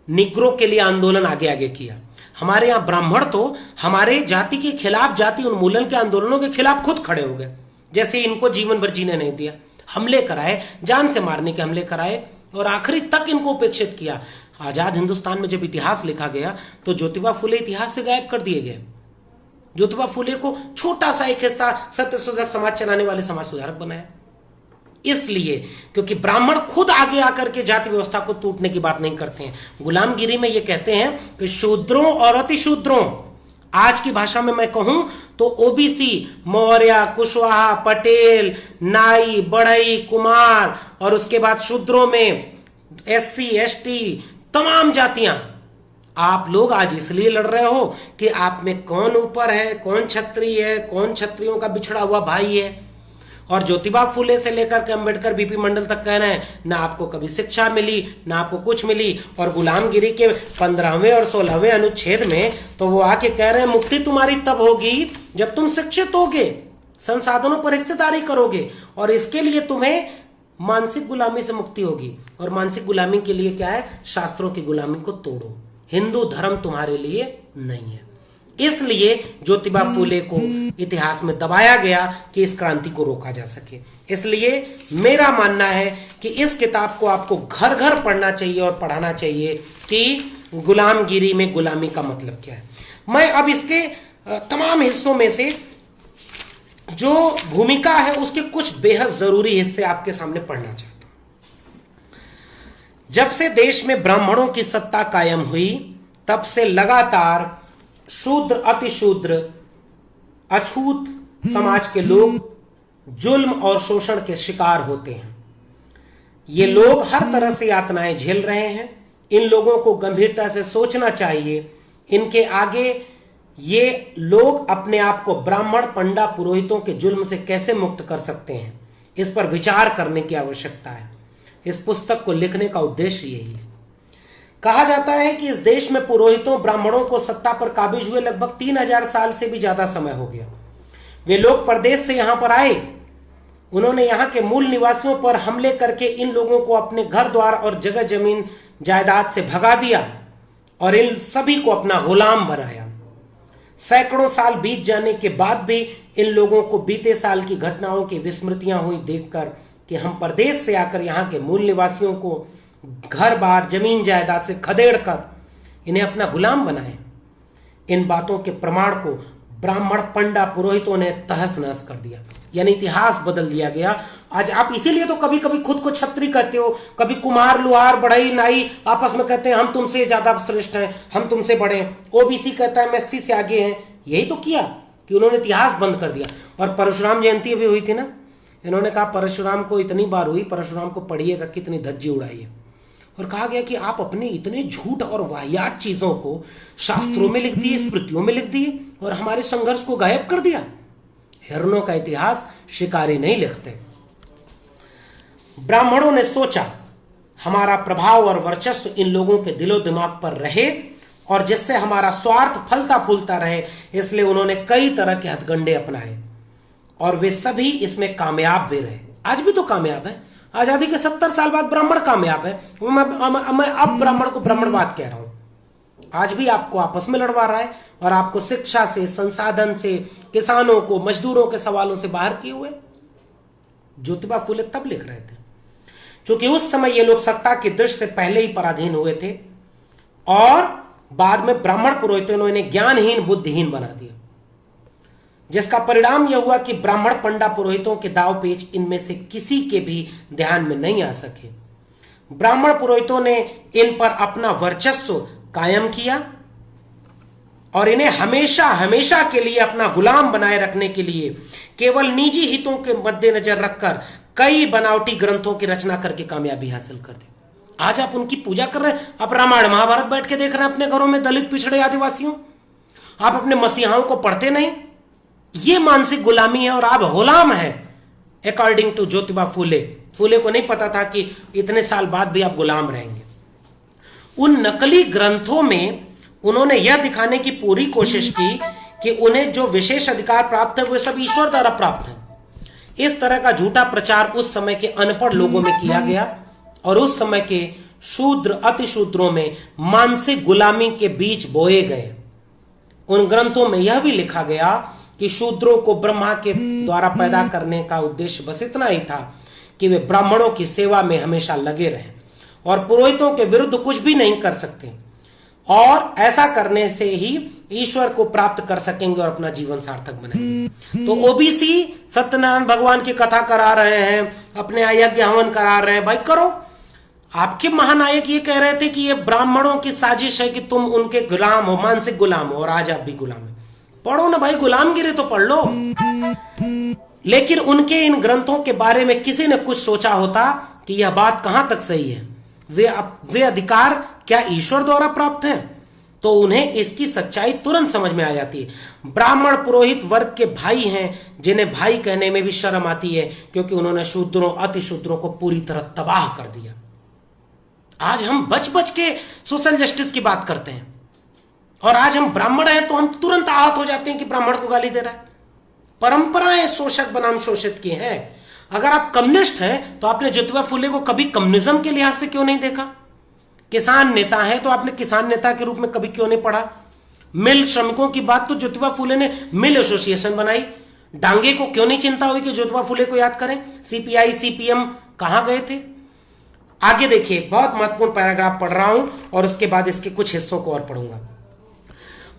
निग्रो के लिए आंदोलन आगे आगे किया। हमारे यहां ब्राह्मण तो हमारे जाति के खिलाफ, जाति उन्मूलन के आंदोलनों के खिलाफ खुद खड़े हो गए। जैसे इनको जीवन भर जीने नहीं दिया, हमले कराए, जान से मारने के हमले कराए और आखिरी तक इनको उपेक्षित किया। आजाद हिंदुस्तान में जब इतिहास लिखा गया तो ज्योतिबा फुले इतिहास से गायब कर दिए गए। ज्योतिबा फुले को छोटा सा एक हिस्सा सत्य शोधक समाज चलाने वाले समाज सुधारक बनाया, इसलिए क्योंकि ब्राह्मण खुद आगे आकर के जाति व्यवस्था को टूटने की बात नहीं करते हैं। गुलामगिरी में ये कहते हैं कि शूद्रों और अतिशूद्रों, आज की भाषा में मैं कहूं तो ओबीसी, मौर्य, कुशवाहा, पटेल, नाई, बढ़ई, कुमार और उसके बाद शूद्रों में एससी, एसटी, तमाम जातियां, आप लोग आज इसलिए लड़ रहे हो कि आप में कौन ऊपर है, कौन क्षत्रिय है, कौन क्षत्रियों का बिछड़ा हुआ भाई है। और ज्योतिबा फुले से लेकर के अंबेडकर, बीपी मंडल तक कह रहे हैं ना आपको कभी शिक्षा मिली, ना आपको कुछ मिली। और गुलामगिरी के 15वें और 16वें अनुच्छेद में तो वो आके कह रहे हैं मुक्ति तुम्हारी तब होगी जब तुम शिक्षित होगे, संसाधनों पर हिस्सेदारी करोगे, और इसके लिए तुम्हें मानसिक गुलामी से मुक्ति होगी। और मानसिक गुलामी के लिए क्या है? शास्त्रों की गुलामी को तोड़ो। हिंदू धर्म तुम्हारे लिए नहीं है। इसलिए ज्योतिबा फुले को इतिहास में दबाया गया कि इस क्रांति को रोका जा सके। इसलिए मेरा मानना है कि इस किताब को आपको घर घर पढ़ना चाहिए और पढ़ाना चाहिए कि गुलामगिरी में गुलामी का मतलब क्या है। मैं अब इसके तमाम हिस्सों में से जो भूमिका है उसके कुछ बेहद जरूरी हिस्से आपके सामने पढ़ना चाहता हूं। जब से देश में ब्राह्मणों की सत्ता कायम हुई तब से लगातार शूद्र, अतिशूद्र, अछूत समाज के लोग जुल्म और शोषण के शिकार होते हैं। ये लोग हर तरह से यातनाएं झेल रहे हैं। इन लोगों को गंभीरता से सोचना चाहिए। इनके आगे ये लोग अपने आप को ब्राह्मण, पंडा, पुरोहितों के जुल्म से कैसे मुक्त कर सकते हैं, इस पर विचार करने की आवश्यकता है। इस पुस्तक को लिखने का उद्देश्य यही है। कहा जाता है कि इस देश में पुरोहितों, ब्राह्मणों को सत्ता पर काबिज हुए लगभग 3000 साल से भी ज्यादा समय हो गया। वे लोग परदेश से यहां पर आए, उन्होंने यहां के मूल निवासियों पर हमले करके इन लोगों को अपने घर द्वार और जगह जमीन जायदाद से भगा दिया और इन सभी को अपना गुलाम बनाया। सैकड़ों साल बीत जाने के बाद भी इन लोगों को बीते साल की घटनाओं की विस्मृतियां हुई देखकर कि हम परदेश से आकर यहाँ के मूल निवासियों को घर बार, जमीन जायदाद से खदेड़ कर इन्हें अपना गुलाम बनाए। इन बातों के प्रमाण को ब्राह्मण, पंडा, पुरोहितों ने तहस नहस कर दिया, यानी इतिहास बदल दिया गया। आज आप इसीलिए तो कभी कभी खुद को छत्री कहते हो, कभी कुमार, लुहार, बढ़ई, नाई आपस में कहते हैं हम तुमसे ज्यादा श्रेष्ठ हैं, हम तुमसे बड़े हैं। ओबीसी कहता है हम एससी से आगे हैं। यही तो किया कि उन्होंने इतिहास बंद कर दिया। और परशुराम जयंती भी हुई थी ना, इन्होंने कहा परशुराम को इतनी बार हुई, परशुराम को पढ़िएगा कितनी धज्जी उड़ाई है। और कहा गया कि आप अपने इतने झूठ और वाहियात चीजों को शास्त्रों में लिख दिए, स्मृतियों में लिख दिए और हमारे संघर्ष को गायब कर दिया। हिरणों का इतिहास शिकारी नहीं लिखते। ब्राह्मणों ने सोचा हमारा प्रभाव और वर्चस्व इन लोगों के दिलो दिमाग पर रहे और जिससे हमारा स्वार्थ फलता फूलता रहे, इसलिए उन्होंने कई तरह के हथकंडे अपनाए और वे सभी इसमें कामयाब भी रहे। आज भी तो कामयाब है। आजादी के 70 साल बाद ब्राह्मण कामयाब है। मैं अब ब्राह्मण को ब्राह्मणवाद कह रहा हूं। आज भी आपको आपस में लड़वा रहा है और आपको शिक्षा से, संसाधन से, किसानों को, मजदूरों के सवालों से बाहर किए हुए। ज्योतिबा फुले तब लिख रहे थे क्योंकि उस समय ये लोग सत्ता की दृष्टि से पहले ही पराधीन हुए थे और बाद में ब्राह्मण पुरोहितों ने इन्हें ज्ञानहीन, बुद्धिहीन बना दिया, जिसका परिणाम यह हुआ कि ब्राह्मण, पंडा, पुरोहितों के दाव पेच इनमें से किसी के भी ध्यान में नहीं आ सके। ब्राह्मण पुरोहितों ने इन पर अपना वर्चस्व कायम किया और इन्हें हमेशा हमेशा के लिए अपना गुलाम बनाए रखने के लिए केवल निजी हितों के मद्देनजर रखकर कई बनावटी ग्रंथों की रचना करके कामयाबी हासिल कर दी। आज आप उनकी पूजा कर रहे हैं, आप रामायण महाभारत बैठ के देख रहे हैं अपने घरों में, दलित, पिछड़े, आदिवासियों। आप अपने मसीहाओं को पढ़ते नहीं। ये मानसिक गुलामी है और आप गुलाम हैं अकॉर्डिंग टू ज्योतिबा फुले। फुले को नहीं पता था कि इतने साल बाद भी आप गुलाम रहेंगे। उन नकली ग्रंथों में उन्होंने यह दिखाने की पूरी कोशिश की कि उन्हें जो विशेष अधिकार प्राप्त है वे सब ईश्वर द्वारा प्राप्त है। इस तरह का झूठा प्रचार उस समय के अनपढ़ लोगों में किया गया और उस समय के शूद्र अतिशूद्रों में मानसिक गुलामी के बीज बोए गए। उन ग्रंथों में यह भी लिखा गया कि शूद्रों को ब्रह्मा के द्वारा पैदा करने का उद्देश्य बस इतना ही था कि वे ब्राह्मणों की सेवा में हमेशा लगे रहें और पुरोहितों के विरुद्ध कुछ भी नहीं कर सकते, और ऐसा करने से ही ईश्वर को प्राप्त कर सकेंगे और अपना जीवन सार्थक बनाएंगे। तो ओबीसी सत्यनारायण भगवान की कथा करा रहे हैं, अपने यज्ञ हवन करा रहे हैं, भाई करो। आपके महानायक ये कह रहे थे कि ये ब्राह्मणों की साजिश है कि तुम उनके गुलाम हो, मानसिक गुलाम हो, और आज आप भी गुलाम है। पढ़ो ना भाई, गुलामगिरी तो पढ़ लो। लेकिन उनके इन ग्रंथों के बारे में किसी ने कुछ सोचा होता कि यह बात कहां तक सही है, वे अधिकार क्या ईश्वर द्वारा प्राप्त हैं, तो उन्हें इसकी सच्चाई तुरंत समझ में आ जाती है। ब्राह्मण पुरोहित वर्ग के भाई हैं जिन्हें भाई कहने में भी शर्म आती है, क्योंकि उन्होंने शूद्रों अतिशूद्रों को पूरी तरह तबाह कर दिया। आज हम बच बच के सोशल जस्टिस की बात करते हैं, और आज हम ब्राह्मण हैं तो हम तुरंत आहत हो जाते हैं कि ब्राह्मण को गाली दे रहा है। परंपराएं शोषक बनाम शोषित की हैं। अगर आप कम्युनिस्ट हैं तो आपने ज्योतिबा फुले को कभी कम्युनिज्म के लिहाज से क्यों नहीं देखा? किसान नेता है तो आपने किसान नेता के रूप में कभी क्यों नहीं पढ़ा? मिल श्रमिकों की बात तो ज्योतिबा फुले ने मिल एसोसिएशन बनाई। डांगे को क्यों नहीं चिंता हुई कि ज्योतिबा फुले को याद करें? सीपीआई सीपीएम कहां गए थे? आगे देखिए, बहुत महत्वपूर्ण पैराग्राफ पढ़ रहा हूं और उसके बाद इसके कुछ हिस्सों को और पढ़ूंगा।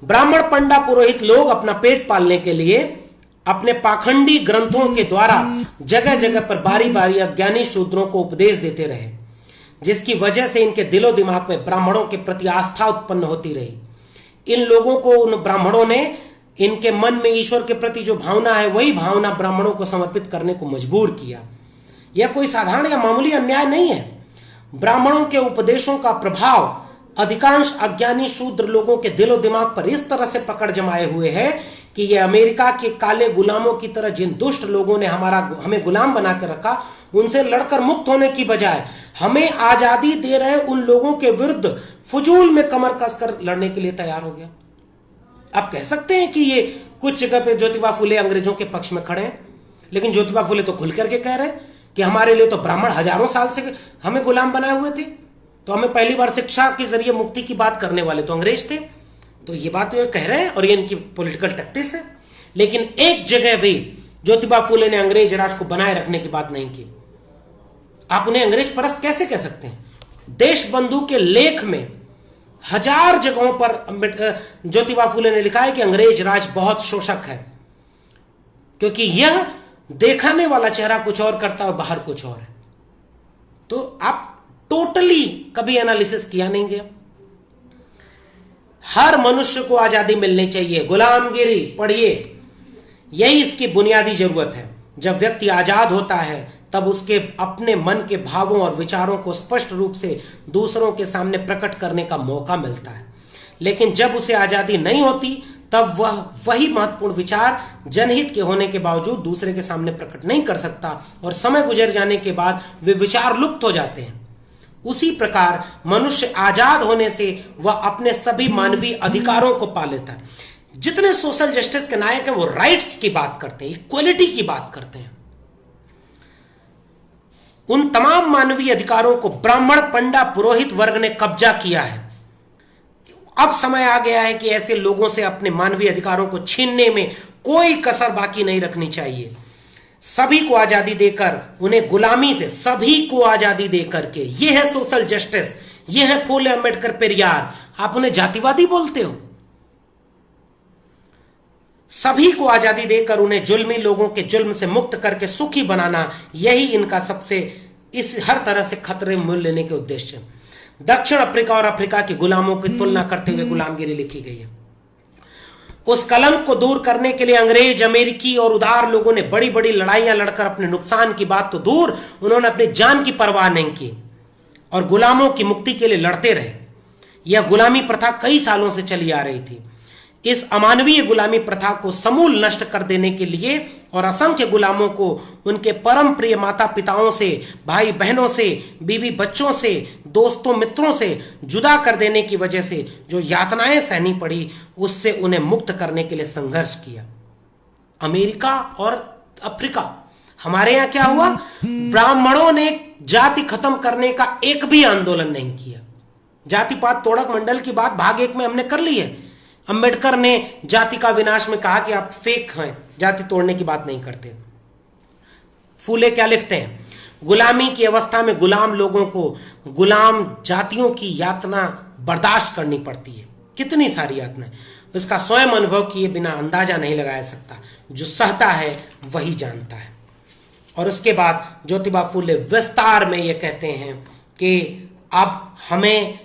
ब्राह्मण पंडा पुरोहित लोग अपना पेट पालने के लिए अपने पाखंडी ग्रंथों के द्वारा जगह जगह पर बारी बारी अज्ञानी शूद्रों को उपदेश देते रहे, जिसकी वजह से इनके दिलो दिमाग में ब्राह्मणों के प्रति आस्था उत्पन्न होती रही। इन लोगों को, उन ब्राह्मणों ने इनके मन में ईश्वर के प्रति जो भावना है वही भावना ब्राह्मणों को समर्पित करने को मजबूर किया। यह कोई साधारण या मामूली अन्याय नहीं है। ब्राह्मणों के उपदेशों का प्रभाव अधिकांश अज्ञानी शूद्र लोगों के दिलो दिमाग पर इस तरह से पकड़ जमाए हुए है कि ये अमेरिका के काले गुलामों की तरह जिन दुष्ट लोगों ने हमें गुलाम बना कर रखा, उनसे लड़कर मुक्त होने की बजाय हमें आजादी दे रहे उन लोगों के विरुद्ध फजूल में कमर कसकर लड़ने के लिए तैयार हो गया। आप कह सकते हैं कि ये कुछ जगह पे ज्योतिबा फुले अंग्रेजों के पक्ष में खड़े हैं, लेकिन ज्योतिबा फुले तो खुल करके कह रहे हैं कि हमारे लिए तो ब्राह्मण हजारों साल से हमें गुलाम बनाए हुए थे, तो हमें पहली बार शिक्षा के जरिए मुक्ति की बात करने वाले तो अंग्रेज थे। तो ये बात ये कह रहे हैं और ये इनकी पॉलिटिकल टैक्टिक्स है। लेकिन एक जगह भी ज्योतिबा फुले ने अंग्रेज राज को बनाए रखने की बात नहीं की। आप उन्हें अंग्रेज परस्त कैसे कह सकते हैं? देशबंधु के लेख में हजार जगहों पर ज्योतिबा फुले ने लिखा है कि अंग्रेज राज बहुत शोषक है, क्योंकि यह दिखाने वाला चेहरा कुछ और करता है और बाहर कुछ और है। तो आप टोटली कभी एनालिसिस किया नहीं गया। हर मनुष्य को आजादी मिलनी चाहिए, गुलामगिरी पढ़िए, यही इसकी बुनियादी जरूरत है। जब व्यक्ति आजाद होता है तब उसके अपने मन के भावों और विचारों को स्पष्ट रूप से दूसरों के सामने प्रकट करने का मौका मिलता है। लेकिन जब उसे आजादी नहीं होती तब वह वही महत्वपूर्ण विचार जनहित के होने के बावजूद दूसरे के सामने प्रकट नहीं कर सकता, और समय गुजर जाने के बाद वे विचार लुप्त हो जाते हैं। उसी प्रकार मनुष्य आजाद होने से वह अपने सभी मानवीय अधिकारों को पा लेता है। जितने सोशल जस्टिस के नायक हैं वो राइट्स की बात करते हैं, इक्वलिटी की बात करते हैं। उन तमाम मानवीय अधिकारों को ब्राह्मण पंडा पुरोहित वर्ग ने कब्जा किया है। अब समय आ गया है कि ऐसे लोगों से अपने मानवीय अधिकारों को छीनने में कोई कसर बाकी नहीं रखनी चाहिए। सभी को आजादी देकर, उन्हें गुलामी से सभी को आजादी देकर के, यह है सोशल जस्टिस, यह है फूले अंबेडकर पेरियार। आप उन्हें जातिवादी बोलते हो। सभी को आजादी देकर उन्हें जुल्मी लोगों के जुल्म से मुक्त करके सुखी बनाना, यही इनका सबसे इस हर तरह से खतरे में मूल्य लेने के उद्देश्य है। दक्षिण अफ्रीका और अफ्रीका के गुलामों की तुलना करते हुए गुलामगिरी लिखी गई है। उस कलंक को दूर करने के लिए अंग्रेज, अमेरिकी और उदार लोगों ने बड़ी बड़ी लड़ाइयां लड़कर अपने नुकसान की बात तो दूर, उन्होंने अपनी जान की परवाह नहीं की और गुलामों की मुक्ति के लिए लड़ते रहे। यह गुलामी प्रथा कई सालों से चली आ रही थी। इस अमानवीय गुलामी प्रथा को समूल नष्ट कर देने के लिए और असंख्य गुलामों को उनके परम प्रिय माता पिताओं से, भाई बहनों से, बीवी बच्चों से, दोस्तों मित्रों से जुदा कर देने की वजह से जो यातनाएं सहनी पड़ी, उससे उन्हें मुक्त करने के लिए संघर्ष किया। अमेरिका और अफ्रीका हमारे यहां क्या हुआ, ब्राह्मणों ने जाति खत्म करने का एक भी आंदोलन नहीं किया। जाति पात तोड़क मंडल की बात भाग 1 में हमने कर ली है। अंबेडकर ने जाति का विनाश में कहा कि आप फेक हैं, जाति तोड़ने की बात नहीं करते। फूले क्या लिखते हैं, गुलामी की अवस्था में गुलाम लोगों को गुलाम जातियों की यातना बर्दाश्त करनी पड़ती है। कितनी सारी यातनाएं, इसका स्वयं अनुभव किए बिना अंदाजा नहीं लगाया सकता। जो सहता है वही जानता है। और उसके बाद ज्योतिबा फूले विस्तार में ये कहते हैं कि अब हमें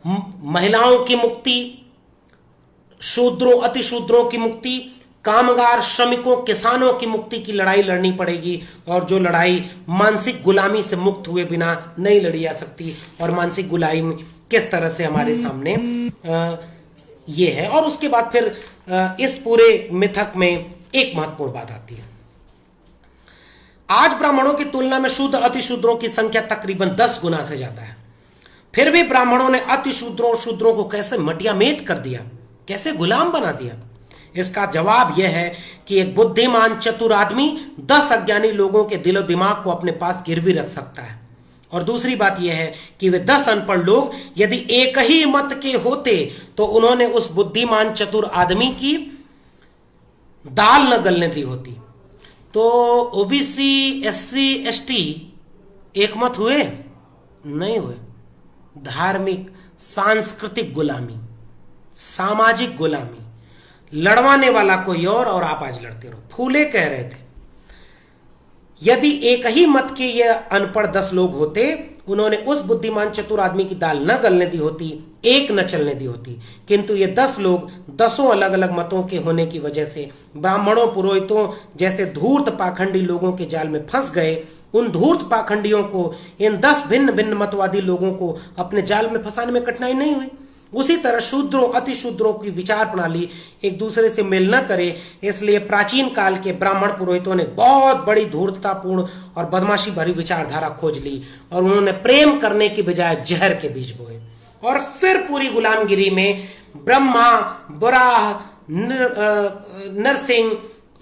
महिलाओं की मुक्ति, शूद्रों अतिशूद्रों की मुक्ति, कामगार श्रमिकों किसानों की मुक्ति की लड़ाई लड़नी पड़ेगी। और जो लड़ाई मानसिक गुलामी से मुक्त हुए बिना नहीं लड़ी जा सकती। और मानसिक गुलामी किस तरह से हमारे सामने ये है। और उसके बाद फिर इस पूरे मिथक में एक महत्वपूर्ण बात आती है। आज ब्राह्मणों की तुलना में शूद्र अतिशूद्रों की संख्या तकरीबन 10 गुना से ज्यादा है। फिर भी ब्राह्मणों ने अतिशूद्रों शूद्रों को कैसे मटियामेट कर दिया, कैसे गुलाम बना दिया। इसका जवाब यह है कि एक बुद्धिमान चतुर आदमी 10 अज्ञानी लोगों के दिलो दिमाग को अपने पास गिरवी रख सकता है। और दूसरी बात यह है कि वे 10 अनपढ़ लोग यदि एक ही मत के होते तो उन्होंने उस बुद्धिमान चतुर आदमी की दाल न गलने दी होती। तो ओबीसी एससी एसटी एक मत हुए नहीं हुए। धार्मिक सांस्कृतिक गुलामी, सामाजिक गुलामी, लड़वाने वाला कोई और आप आज लड़ते रहो। फूले कह रहे थे यदि एक ही मत के ये अनपढ़ 10 लोग होते, उन्होंने उस बुद्धिमान चतुर आदमी की दाल न गलने दी होती, एक न चलने दी होती। किंतु ये 10 लोग 10 अलग अलग मतों के होने की वजह से ब्राह्मणों पुरोहितों जैसे धूर्त पाखंडी लोगों के जाल में फंस गए। उन धूर्त पाखंडियों को, इन 10 भिन्न भिन्न मतवादी लोगों को अपने जाल में फंसाने में कठिनाई नहीं हुई। उसी तरह शूद्रों अतिशूद्रों की विचार प्रणाली एक दूसरे से मेल न करे, इसलिए प्राचीन काल के ब्राह्मण पुरोहितों ने बहुत बड़ी धूर्ततापूर्ण और बदमाशी भरी विचारधारा खोज ली और उन्होंने प्रेम करने की बजाय जहर के बीज बोए। और फिर पूरी गुलामगिरी में ब्रह्मा, बुराह, नरसिंह,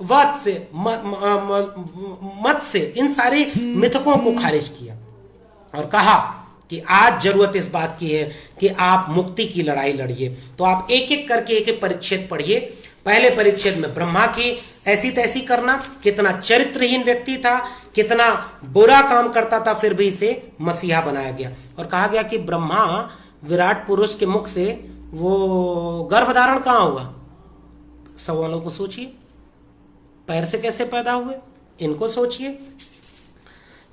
वत्स, मत्स्य, इन सारे मिथकों को खारिज किया और कहा कि आज जरूरत इस बात की है कि आप मुक्ति की लड़ाई लड़िए। तो आप एक एक करके एक एक परिच्छेद पढ़िए। पहले परिच्छेद में ब्रह्मा की ऐसी तैसी करना, कितना चरित्रहीन व्यक्ति था, कितना बुरा काम करता था, फिर भी इसे मसीहा बनाया गया। और कहा गया कि ब्रह्मा विराट पुरुष के मुख से वो गर्भधारण कहां हुआ। सवालों को सोचिए, पैर से कैसे पैदा हुए, इनको सोचिए।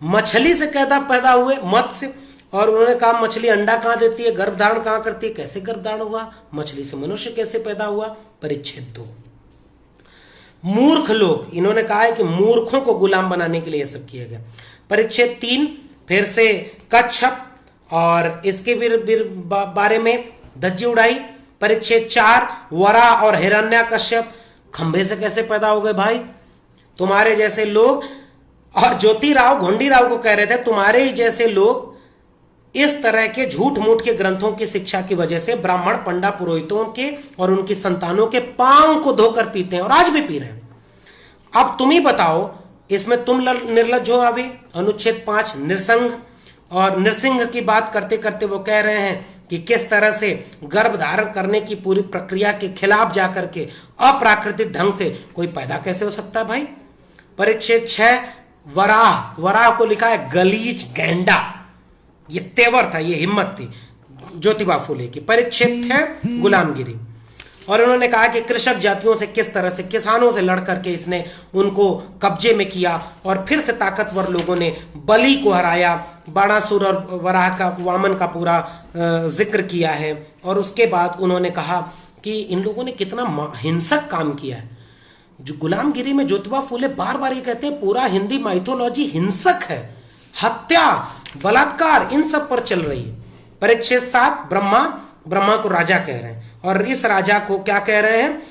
मछली से कैदा पैदा हुए, मत्स्य, और उन्होंने कहा मछली अंडा कहां देती है, गर्भधारण कहां करती है, कैसे गर्भधारण हुआ, मछली से मनुष्य कैसे पैदा हुआ। परिच्छेद 2 मूर्ख लोग, इन्होंने कहा है कि मूर्खों को गुलाम बनाने के लिए यह सब किया गया। परिच्छेद 3 फिर से कच्छप और इसके बारे में धज्जी उड़ाई। परिच्छेद 4 वराह और हिरण्याकश्यप खंभे से कैसे पैदा हो गए भाई। तुम्हारे जैसे लोग, और ज्योतिराव घोंडीराव को कह रहे थे तुम्हारे ही जैसे लोग इस तरह के झूठ मूठ के ग्रंथों की शिक्षा की वजह से ब्राह्मण पंडा पुरोहितों के और उनकी संतानों के पांव को धोकर पीते हैं और आज भी पी रहे हैं। अब तुम ही बताओ, इसमें तुम निर्लज्ज हो। अभी अनुच्छेद 5 नृसिंह, और नृसिंह की बात करते करते वो कह रहे हैं कि किस तरह से गर्भ धारण करने की पूरी प्रक्रिया के खिलाफ जाकर के अप्राकृतिक ढंग से कोई पैदा कैसे हो सकता है भाई। परिच्छेद 6 वराह, वराह को लिखा है गलीच गैंडा, ये तेवर था, ये हिम्मत थी ज्योतिबा फूले की। परिच्छेद 6 गुलामगिरी, और उन्होंने कहा कि कृषक जातियों से किस तरह से, किसानों से लड़ करके इसने उनको कब्जे में किया और फिर से ताकतवर लोगों ने बलि को हराया। बाणासुर और वराह का, वामन का पूरा जिक्र किया है। और उसके बाद उन्होंने कहा कि इन लोगों ने कितना हिंसक काम किया है। जो गुलामगिरी में ज्योतिबा फूले बार बार ये कहते हैं पूरा हिंदी माइथोलॉजी हिंसक है, हत्या, बलात्कार, इन सब पर चल रही है। परिच्छेद 7 ब्रह्मा, ब्रह्मा को राजा कह रहे हैं और इस राजा को क्या कह रहे हैं,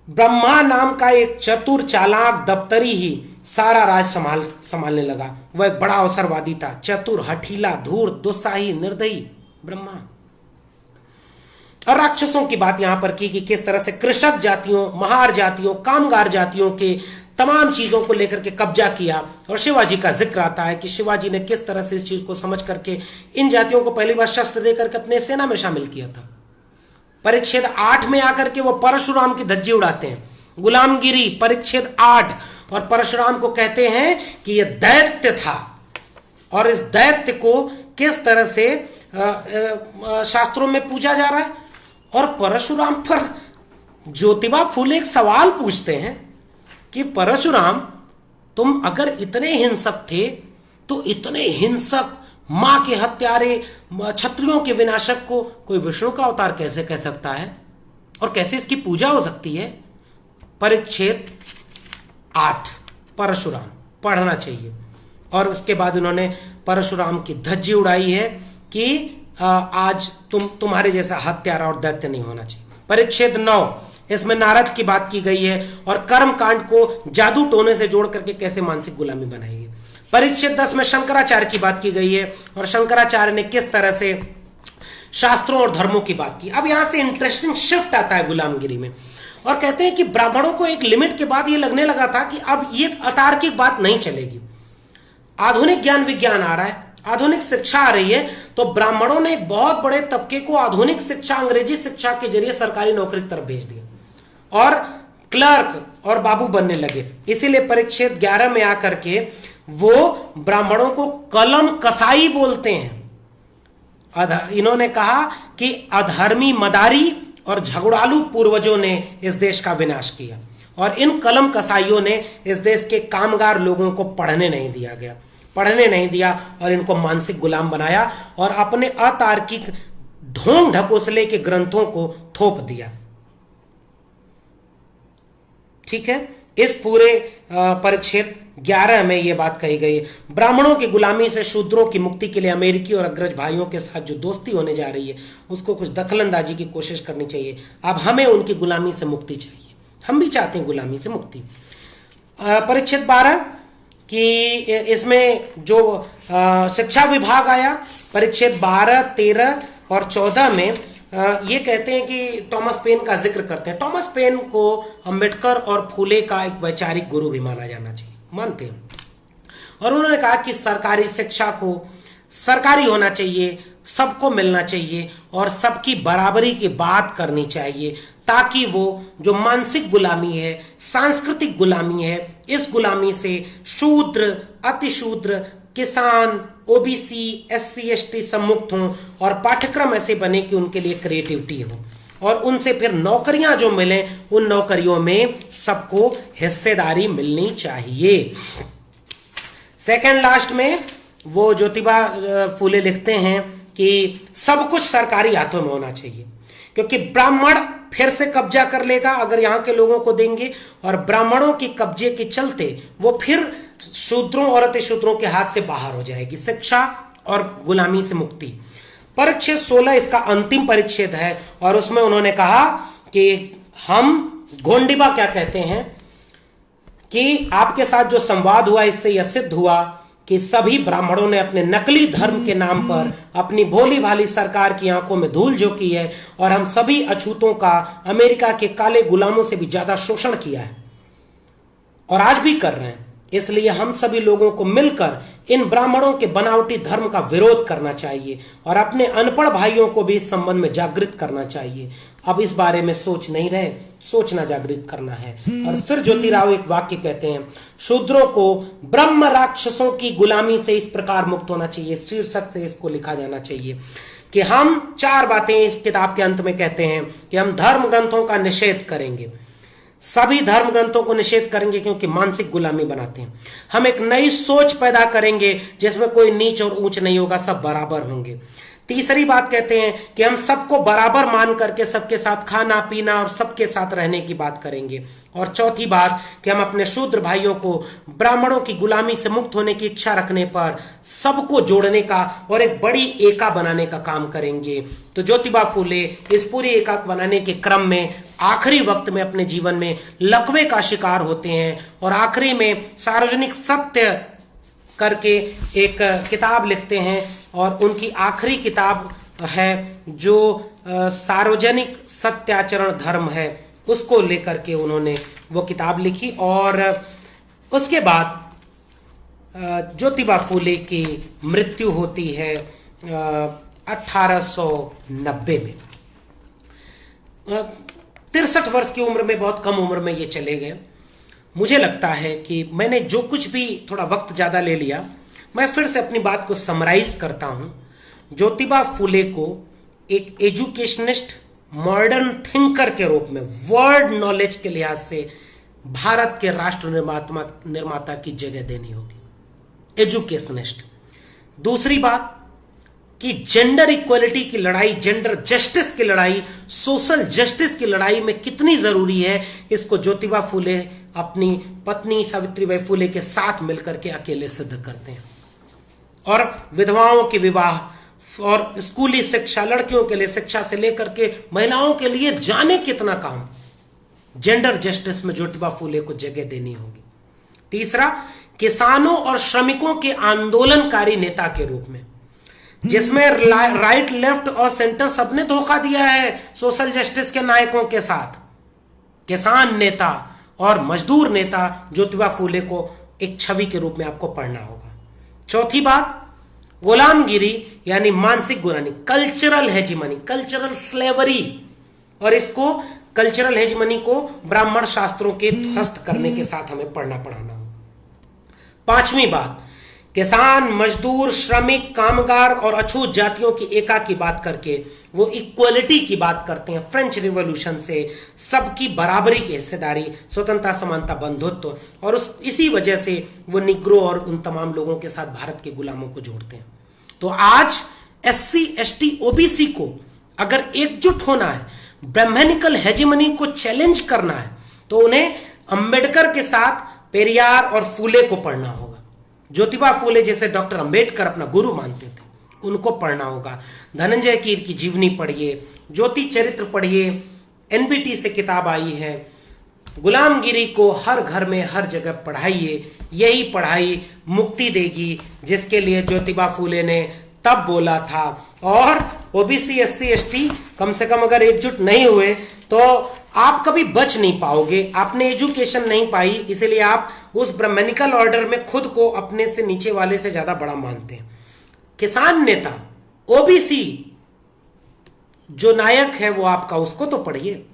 ब्रह्मा नाम का एक चतुर चालाक दफ्तरी ही सारा राज संभालने लगा। वह एक बड़ा अवसरवादी था, चतुर, हठीला, धूर्त, दुस्साही, निर्दयी ब्रह्मा। और राक्षसों की बात यहां पर की कि किस तरह से कृषक जातियों, महार जातियों, कामगार जातियों के तमाम चीजों को लेकर के कब्जा किया। और शिवाजी का जिक्र आता है कि शिवाजी ने किस तरह से इस चीज को समझ करके इन जातियों को पहली बार शस्त्र देकर के अपने सेना में शामिल किया था। परिच्छेद 8 में आकर के वो परशुराम की धज्जी उड़ाते हैं, गुलामगिरी परिच्छेद 8, और परशुराम को कहते हैं कि यह दैत्य था और इस दैत्य को किस तरह से शास्त्रों में पूजा जा रहा है। और परशुराम पर ज्योतिबा फूले एक सवाल पूछते हैं कि परशुराम, तुम अगर इतने हिंसक थे तो इतने हिंसक, मां के हत्यारे, क्षत्रियों के विनाशक को कोई विष्णु का अवतार कैसे कह सकता है और कैसे इसकी पूजा हो सकती है? परिच्छेद 8 परशुराम पढ़ना चाहिए। और उसके बाद उन्होंने परशुराम की धज्जी उड़ाई है कि आज तुम्हारे जैसा हत्यारा और दैत्य नहीं होना चाहिए। परिच्छेद 9, इसमें नारद की बात की गई है और कर्म कांड को जादू टोने से जोड़ करके कैसे मानसिक गुलामी बनाई है। परिच्छेद 10 में शंकराचार्य की बात की गई है और शंकराचार्य ने किस तरह से शास्त्रों और धर्मों की बात की। अब यहां से इंटरेस्टिंग शिफ्ट आता है गुलामगिरी में, और कहते हैं कि ब्राह्मणों को एक लिमिट के बाद यह लगने लगा था कि अब ये अतार्किक बात नहीं चलेगी। आधुनिक ज्ञान विज्ञान आ रहा है, आधुनिक शिक्षा आ रही है, तो ब्राह्मणों ने एक बहुत बड़े तबके को आधुनिक शिक्षा, अंग्रेजी शिक्षा के जरिए सरकारी नौकरी की तरफ भेज दिया और क्लर्क और बाबू बनने लगे। इसीलिए परिच्छेद 11 में आकर के वो ब्राह्मणों को कलम कसाई बोलते हैं। इन्होंने कहा कि अधर्मी मदारी और झगड़ालू पूर्वजों ने इस देश का विनाश किया और इन कलम कसाइयों ने इस देश के कामगार लोगों को पढ़ने नहीं दिया और इनको मानसिक गुलाम बनाया और अपने अतार्किक ढोंग ढकोसले के ग्रंथों को थोप दिया। ठीक है, इस पूरे परिच्छेद 11 में यह बात कही गई। ब्राह्मणों की गुलामी से शूद्रों की मुक्ति के लिए अमेरिकी और अग्रज भाइयों के साथ जो दोस्ती होने जा रही है उसको कुछ दखलंदाजी की कोशिश करनी चाहिए। अब हमें उनकी गुलामी से मुक्ति चाहिए, हम भी चाहते हैं गुलामी से मुक्ति। परिच्छेद 12 कि इसमें जो शिक्षा विभाग आया, परिच्छेद 12, 13 और 14 में ये कहते हैं कि टॉमस पेन का जिक्र करते हैं। टॉमस पेन को अंबेडकर और फूले का एक वैचारिक गुरु भी माना जाना चाहिए, मानते हैं। और उन्होंने कहा कि सरकारी शिक्षा को सरकारी होना चाहिए, सबको मिलना चाहिए और सबकी बराबरी की बात करनी चाहिए, ताकि वो जो मानसिक गुलामी है, सांस्कृतिक गुलामी है, इस गुलामी से शूद्र, अतिशूद्र, किसान, ओबीसी, एससी, एसटी सब मुक्त हों और पाठ्यक्रम ऐसे बने कि उनके लिए क्रिएटिविटी हो और उनसे फिर नौकरियां जो मिले उन नौकरियों में सबको हिस्सेदारी मिलनी चाहिए। सेकंड लास्ट में वो ज्योतिबा फूले लिखते हैं कि सब कुछ सरकारी हाथों में होना चाहिए, क्योंकि ब्राह्मण फिर से कब्जा कर लेगा अगर यहाँ के लोगों को देंगे, और ब्राह्मणों की कब्जे के चलते वो फिर शूद्रों और अतिशूद्रों के हाथ से बाहर हो जाएगी। शिक्षा और गुलामी से मुक्ति। परिच्छेद 16 इसका अंतिम परिच्छेद है और उसमें उन्होंने कहा कि हम गोंडिबा क्या कहते हैं कि आपके साथ जो संवाद हुआ इससे यह सिद्ध हुआ कि सभी ब्राह्मणों ने अपने नकली धर्म के नाम पर अपनी भोली भाली सरकार की आंखों में धूल झोंकी है और हम सभी अछूतों का अमेरिका के काले गुलामों से भी ज्यादा शोषण किया है और आज भी कर रहे हैं। इसलिए हम सभी लोगों को मिलकर इन ब्राह्मणों के बनावटी धर्म का विरोध करना चाहिए और अपने अनपढ़ भाइयों को भी इस संबंध में जागृत करना चाहिए। अब इस बारे में सोच नहीं रहे, सोचना जागृत करना है। और फिर ज्योतिराव एक वाक्य कहते हैं, शूद्रों को ब्रह्म राक्षसों की गुलामी से इस प्रकार मुक्त होना चाहिए, शीर्षक से इसको लिखा जाना चाहिए कि हम 4 बातें इस किताब के अंत में कहते हैं कि हम धर्म ग्रंथों का निषेध करेंगे, सभी धर्म ग्रंथों को निषेध करेंगे क्योंकि मानसिक गुलामी बनाते हैं। हम एक नई सोच पैदा करेंगे जिसमें कोई नीच और ऊंच नहीं होगा, सब बराबर होंगे। तीसरी बात कहते हैं कि हम सबको बराबर मान करके सबके साथ खाना पीना और सबके साथ रहने की बात करेंगे। और चौथी बात कि हम अपने शूद्र भाइयों को ब्राह्मणों की गुलामी से मुक्त होने की इच्छा रखने पर सबको जोड़ने का और एक बड़ी एका बनाने का काम करेंगे। तो ज्योतिबा फूले इस पूरी एका बनाने के क्रम में आखिरी वक्त में अपने जीवन में लकवे का शिकार होते हैं और आखिरी में सार्वजनिक सत्य करके एक किताब लिखते हैं और उनकी आखिरी किताब है जो सार्वजनिक सत्याचरण धर्म है, उसको लेकर के उन्होंने वो किताब लिखी। और उसके बाद ज्योतिबा फूले की मृत्यु होती है 1890 में। 63 वर्ष की उम्र में, बहुत कम उम्र में ये चले गए। मुझे लगता है कि मैंने जो कुछ भी थोड़ा वक्त ज्यादा ले लिया, मैं फिर से अपनी बात को समराइज करता हूं। ज्योतिबा फूले को एक एजुकेशनिस्ट, मॉडर्न थिंकर के रूप में, वर्ल्ड नॉलेज के लिहाज से भारत के राष्ट्र निर्माता की जगह देनी होगी, एजुकेशनिस्ट। दूसरी बात कि जेंडर इक्वलिटी की लड़ाई, जेंडर जस्टिस की लड़ाई, सोशल जस्टिस की लड़ाई में कितनी जरूरी है, इसको ज्योतिबा फूले अपनी पत्नी सावित्रीबाई फूले के साथ मिलकर के अकेले सिद्ध करते हैं। और विधवाओं के विवाह और स्कूली शिक्षा, लड़कियों के लिए शिक्षा से लेकर के महिलाओं के लिए जाने कितना काम, जेंडर जस्टिस में ज्योतिबा फूले को जगह देनी होगी। तीसरा, किसानों और श्रमिकों के आंदोलनकारी नेता के रूप में, जिसमें राइट, लेफ्ट और सेंटर सबने धोखा दिया है सोशल जस्टिस के नायकों के साथ, किसान नेता और मजदूर नेता ज्योतिबा फूले को एक छवि के रूप में आपको पढ़ना होगा। चौथी बात, गुलामगिरी यानी मानसिक गुलामी, कल्चरल हेजिमनी, कल्चरल स्लेवरी, और इसको कल्चरल हेजिमनी को ब्राह्मण शास्त्रों के ध्वस्त करने के साथ हमें पढ़ना पढ़ाना होगा। पांचवी बात, किसान, मजदूर, श्रमिक, कामगार और अछूत जातियों की एका की बात करके वो इक्वलिटी की बात करते हैं। फ्रेंच रिवॉल्यूशन से सबकी बराबरी की हिस्सेदारी, स्वतंत्रता, समानता, बंधुत्व, और इसी वजह से वो निग्रो और उन तमाम लोगों के साथ भारत के गुलामों को जोड़ते हैं। तो आज SC, ST, OBC को अगर एकजुट होना है, ब्राह्मणिकल हेजेमनी को चैलेंज करना है, तो उन्हें अंबेडकर के साथ पेरियार और फूले को पढ़ना होगा। ज्योतिबा फूले जैसे डॉक्टर अंबेडकर अपना गुरु मानते थे, उनको पढ़ना होगा। धनंजय कीर की जीवनी पढ़िए, ज्योति चरित्र पढ़िए, NBT से किताब आई है। गुलामगिरी को हर घर में, हर जगह पढ़ाइए। यही पढ़ाई मुक्ति देगी, जिसके लिए ज्योतिबा फूले ने तब बोला था। और OBC, SC, ST कम से कम अगर एकजुट नहीं हुए तो आप कभी बच नहीं पाओगे। आपने एजुकेशन नहीं पाई, इसलिए आप उस ब्राह्मणिकल ऑर्डर में खुद को अपने से नीचे वाले से ज्यादा बड़ा मानते हैं। किसान नेता, OBC जो नायक है वो आपका, उसको तो पढ़िए।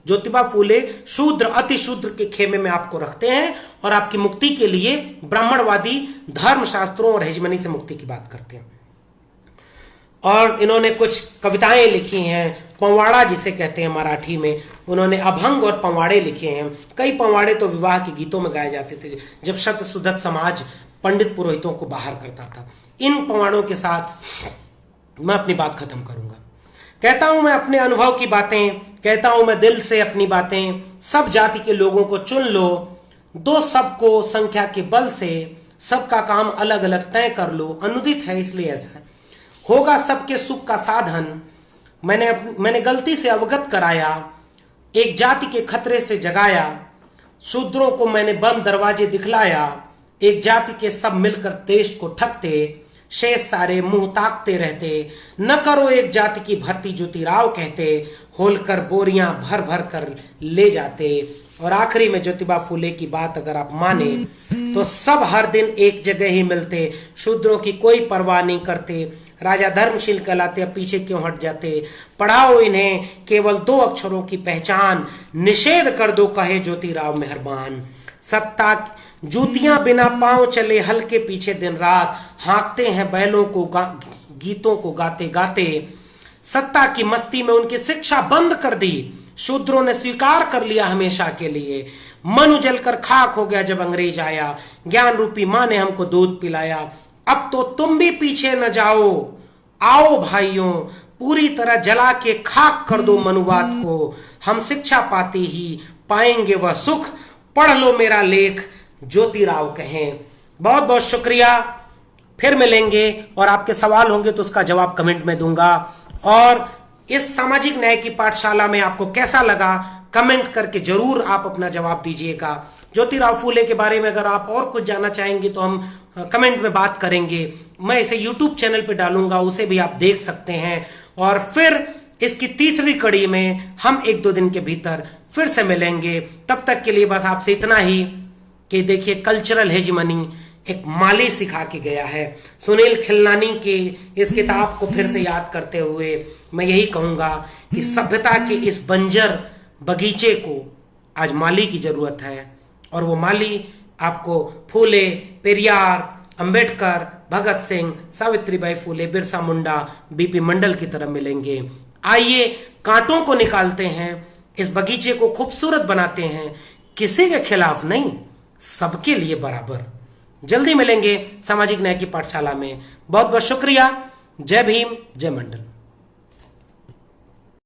ज्योतिबा फूले शूद्र, अति शूद्र के खेमे में आपको रखते हैं और आपकी मुक्ति के लिए ब्राह्मणवादी धर्मशास्त्रों और हेजमनी से मुक्ति की बात करते हैं। और इन्होंने कुछ कविताएं लिखी हैं, पंवाड़ा जिसे कहते हैं मराठी में, उन्होंने अभंग और पंवाड़े लिखे हैं। कई पंवाड़े तो विवाह के गीतों में गाए जाते थे, जब शतशुद्धक समाज पंडित पुरोहितों को बाहर करता था। इन पंवाड़ों के साथ मैं अपनी बात खत्म करूंगा। कहता हूं मैं अपने अनुभव की बातें, कहता हूं मैं दिल से अपनी बातें। सब जाति के लोगों को चुन लो, दो सबको संख्या के बल से, सबका काम अलग अलग तय कर लो। अनुदित है इसलिए ऐसा होगा, सबके सुख का साधन मैंने गलती से अवगत कराया, एक जाति के खतरे से जगाया, शूद्रों को मैंने बंद दरवाजे दिखलाया, एक जाति के सब मिलकर देश को ठगते, शेष सारे मुंह ताकते रहते, न करो एक जाति की भर्ती ज्योतिराव कहते, होलकर बोरियां भर भर कर ले जाते। और आखिरी में ज्योतिबा फूले की बात अगर आप माने तो सब हर दिन एक जगह ही मिलते, शूद्रों की कोई परवाह नहीं करते, राजा धर्मशील कहलाते, अब पीछे क्यों हट जाते, पढ़ाओ इन्हें केवल दो अक्षरों की पहचान, निषेध कर दो कहे ज्योतिराव मेहरबान। सत्ता जूतियां बिना पांव चले हल्के पीछे दिन रात, हाँकते हैं बैलों को गीतों को गाते गाते। सत्ता की मस्ती में उनकी शिक्षा बंद कर दी, शूद्रों ने स्वीकार कर लिया हमेशा के लिए। मन उजल कर खाक हो गया जब अंग्रेज आया, ज्ञान रूपी मां ने हमको दूध पिलाया। अब तो तुम भी पीछे न जाओ, आओ भाइयों, पूरी तरह जला के खाक कर दो मनुवाद को, हम शिक्षा पाते ही पाएंगे वह सुख, पढ़ लो मेरा लेख ज्योतिराव कहें। बहुत बहुत शुक्रिया, फिर मिलेंगे और आपके सवाल होंगे तो उसका जवाब कमेंट में दूंगा। और इस सामाजिक न्याय की पाठशाला में आपको कैसा लगा कमेंट करके जरूर आप अपना जवाब दीजिएगा। ज्योतिराव फूले के बारे में अगर आप और कुछ जानना चाहेंगे तो हम कमेंट में बात करेंगे। मैं इसे यूट्यूब चैनल पे डालूंगा, उसे भी आप देख सकते हैं। और फिर इसकी तीसरी कड़ी में हम 1-2 दिन के भीतर फिर से मिलेंगे। तब तक के लिए बस आपसे इतना ही, कि देखिए कल्चरल हेजिमनी एक माली सिखा के गया है। सुनील खिलनानी के इस किताब को फिर से याद करते हुए मैं यही कहूंगा कि सभ्यता के इस बंजर बगीचे को आज माली की जरूरत है, और वो माली आपको फूले, पेरियार, अंबेडकर, भगत सिंह, सावित्रीबाई फूले, बिरसा मुंडा, बीपी मंडल की तरह मिलेंगे। आइए कांटों को निकालते हैं, इस बगीचे को खूबसूरत बनाते हैं, किसी के खिलाफ नहीं, सबके लिए बराबर। जल्दी मिलेंगे सामाजिक न्याय की पाठशाला में। बहुत बहुत शुक्रिया। जय भीम, जय मंडल।